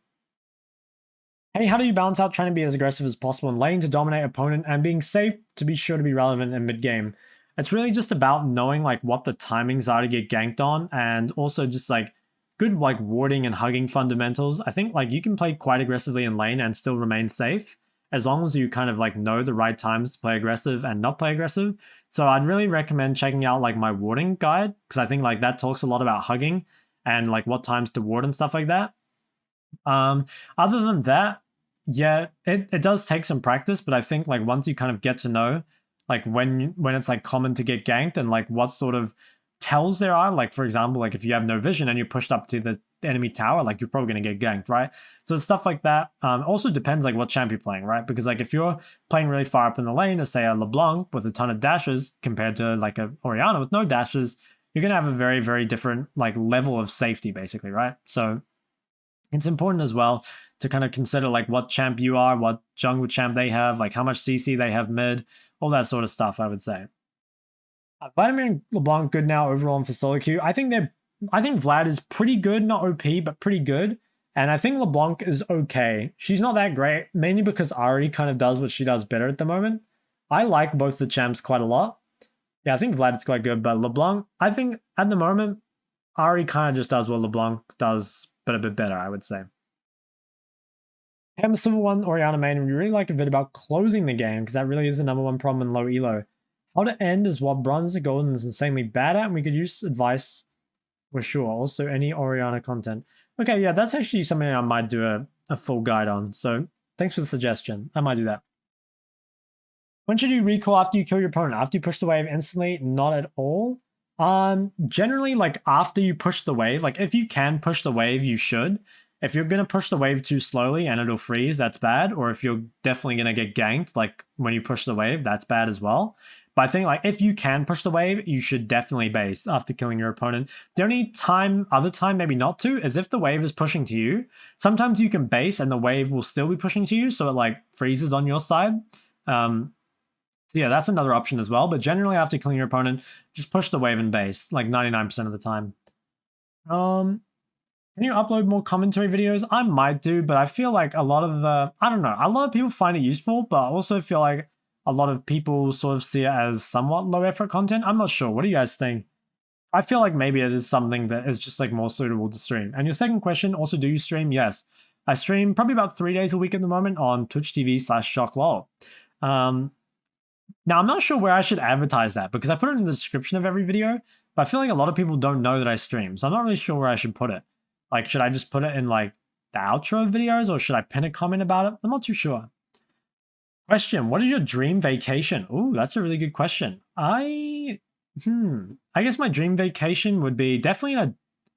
[SPEAKER 1] Hey, how do you balance out trying to be as aggressive as possible in lane to dominate opponent and being safe to be sure to be relevant in mid game? it's really just about knowing like what the timings are to get ganked on, and also just like good like warding and hugging fundamentals. I think like you can play quite aggressively in lane and still remain safe as long as you kind of like know the right times to play aggressive and not play aggressive. So I'd really recommend checking out like my warding guide, because I think like that talks a lot about hugging and like what times to ward and stuff like that. Other than that, yeah, it does take some practice, but I think like once you kind of get to know like when it's like common to get ganked and like what sort of tells there are, like for example, like if you have no vision and you're pushed up to the enemy tower, like you're probably going to get ganked, right? So stuff like that. Also depends like what champ you're playing, right? Because like if you're playing really far up in the lane, as say a LeBlanc with a ton of dashes compared to like a Orianna with no dashes, you're going to have a very, very different like level of safety basically, right? So it's important as well to kind of consider like what champ you are, what jungle champ they have, like how much CC they have mid, all that sort of stuff, I would say. Vladimir and LeBlanc good now overall in for solo queue. I think Vlad is pretty good, not OP, but pretty good. And I think LeBlanc is okay. She's not that great, mainly because Ari kind of does what she does better at the moment. I like both the champs quite a lot. Yeah, I think Vlad is quite good, but LeBlanc, I think at the moment, Ari kind of just does what LeBlanc does, but a bit better, I would say. I'm a Civil 1 Orianna main, and we really like a vid about closing the game, because that really is the number one problem in low elo. How to end is what bronze to golden is insanely bad at, and we could use advice for sure. Also, any Orianna content. Okay, yeah, that's actually something I might do a full guide on, so thanks for the suggestion. I might do that. When should you recall after you kill your opponent? After you push the wave instantly? Not at all. Generally, like after you push the wave, like if you can push the wave, you should. If you're going to push the wave too slowly and it'll freeze, that's bad. Or if you're definitely going to get ganked, like when you push the wave, that's bad as well. But I think like if you can push the wave, you should definitely base after killing your opponent. The only other time maybe not to, is if the wave is pushing to you. Sometimes you can base and the wave will still be pushing to you, so it like freezes on your side. So yeah, that's another option as well. But generally after killing your opponent, just push the wave and base, like 99% of the time. Can you upload more commentary videos? I might do, but I feel like a lot of I don't know, a lot of people find it useful, but I also feel like a lot of people sort of see it as somewhat low effort content. I'm not sure. What do you guys think? I feel like maybe it is something that is just like more suitable to stream. And your second question, also, do you stream? Yes. I stream probably about 3 days a week at the moment on Twitch TV/ShokLol. Now, I'm not sure where I should advertise that, because I put it in the description of every video, but I feel like a lot of people don't know that I stream. So I'm not really sure where I should put it. Like, should I just put it in like the outro videos, or should I pin a comment about it? I'm not too sure. Question, what is your dream vacation? Ooh, that's a really good question. I guess my dream vacation would be definitely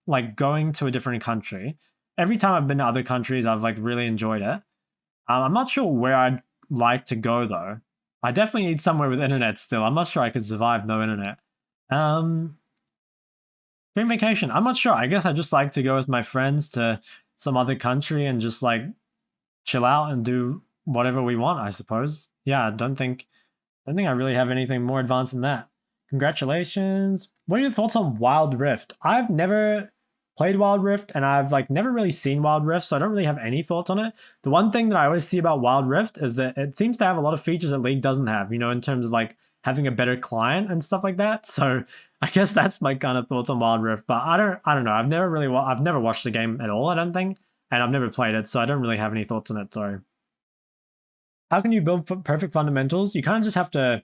[SPEAKER 1] like going to a different country. Every time I've been to other countries, I've like really enjoyed it. I'm not sure where I'd like to go though. I definitely need somewhere with internet still. I'm not sure I could survive no internet. Dream vacation, I'm not sure. I guess I just like to go with my friends to some other country and just like chill out and do whatever we want, I suppose. Yeah, I don't think I really have anything more advanced than that. Congratulations. What are your thoughts on Wild Rift? I've never played Wild Rift, and I've like never really seen Wild Rift, so I don't really have any thoughts on it. The one thing that I always see about Wild Rift is that it seems to have a lot of features that League doesn't have, you know, in terms of like having a better client and stuff like that. So I guess that's my kind of thoughts on Wild Rift. But I don't know. I've never watched the game at all, I don't think, and I've never played it, so I don't really have any thoughts on it. Sorry. How can you build perfect fundamentals? You kind of just have to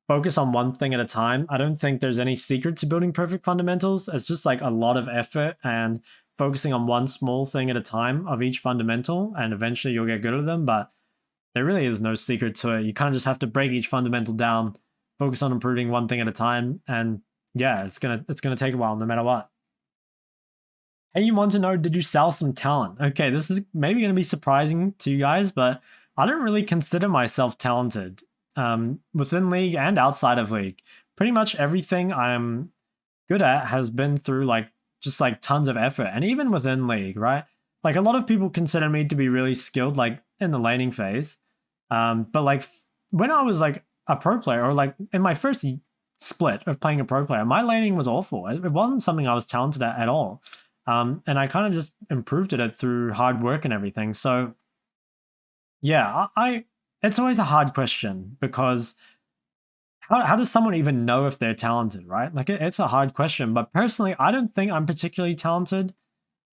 [SPEAKER 1] focus on one thing at a time. I don't think there's any secret to building perfect fundamentals. It's just like a lot of effort and focusing on one small thing at a time of each fundamental, and eventually you'll get good at them. But there really is no secret to it. You kind of just have to break each fundamental down, focus on improving one thing at a time, and yeah, it's gonna take a while no matter what. Hey, you want to know, did you sell some talent? Okay, this is maybe going to be surprising to you guys, but I don't really consider myself talented. Within League and outside of League, pretty much everything I'm good at has been through like just like tons of effort. And even within League, right? Like a lot of people consider me to be really skilled like in the laning phase. But like when I was like a pro player, or like in my first split of playing a pro player, my laning was awful. It wasn't something I was talented at all. And I kind of just improved it through hard work and everything. So yeah, it's always a hard question, because how does someone even know if they're talented, right? Like it's a hard question, but personally, I don't think I'm particularly talented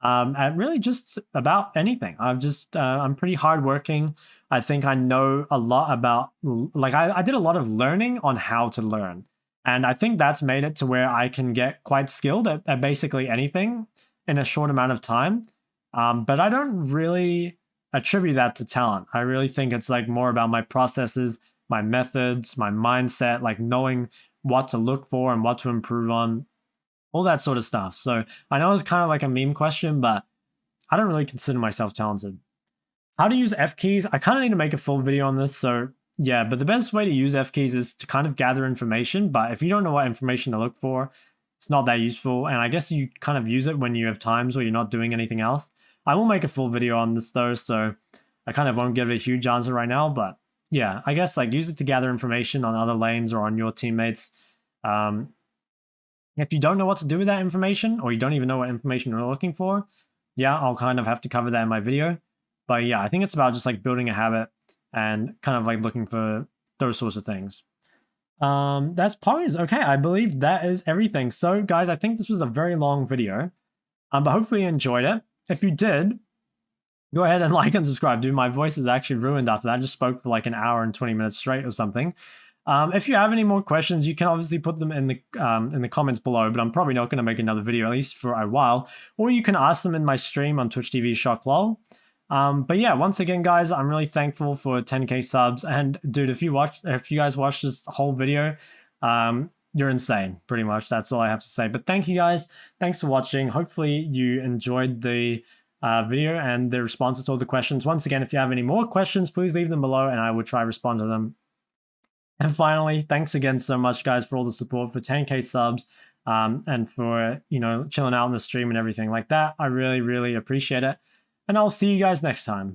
[SPEAKER 1] at really just about anything. I'm pretty hardworking. I think I know a lot about, like, I did a lot of learning on how to learn. And I think that's made it to where I can get quite skilled at basically anything in a short amount of time. But I don't really attribute that to talent. I really think it's like more about my processes, my methods, my mindset, like knowing what to look for and what to improve on, all that sort of stuff. So I know it's kind of like a meme question, but I don't really consider myself talented. How to use F keys? I kind of need to make a full video on this. So yeah, but the best way to use F keys is to kind of gather information. But if you don't know what information to look for, it's not that useful. And I guess you kind of use it when you have times where you're not doing anything else. I will make a full video on this though, so I kind of won't give a huge answer right now. But yeah, I guess like use it to gather information on other lanes or on your teammates. If you don't know what to do with that information, or you don't even know what information you're looking for, yeah, I'll kind of have to cover that in my video. But yeah, I think it's about just like building a habit and kind of like looking for those sorts of things. That's pose. Okay, I believe that is everything. So guys, I think this was a very long video, but hopefully you enjoyed it. If you did, go ahead and like and subscribe. Dude, my voice is actually ruined after that. I just spoke for like an hour and 20 minutes straight or something. If you have any more questions, you can obviously put them in the comments below, but I'm probably not going to make another video, at least for a while. Or you can ask them in my stream on Twitch TV Shok lol. But yeah, once again, guys, I'm really thankful for 10k subs. And dude, if you guys watched this whole video, you're insane, pretty much. That's all I have to say. But thank you guys. Thanks for watching. Hopefully you enjoyed the video and the responses to all the questions. Once again, if you have any more questions, please leave them below and I will try to respond to them. And finally, thanks again so much, guys, for all the support, for 10k subs, and for, you know, chilling out on the stream and everything like that. I really, really appreciate it. And I'll see you guys next time.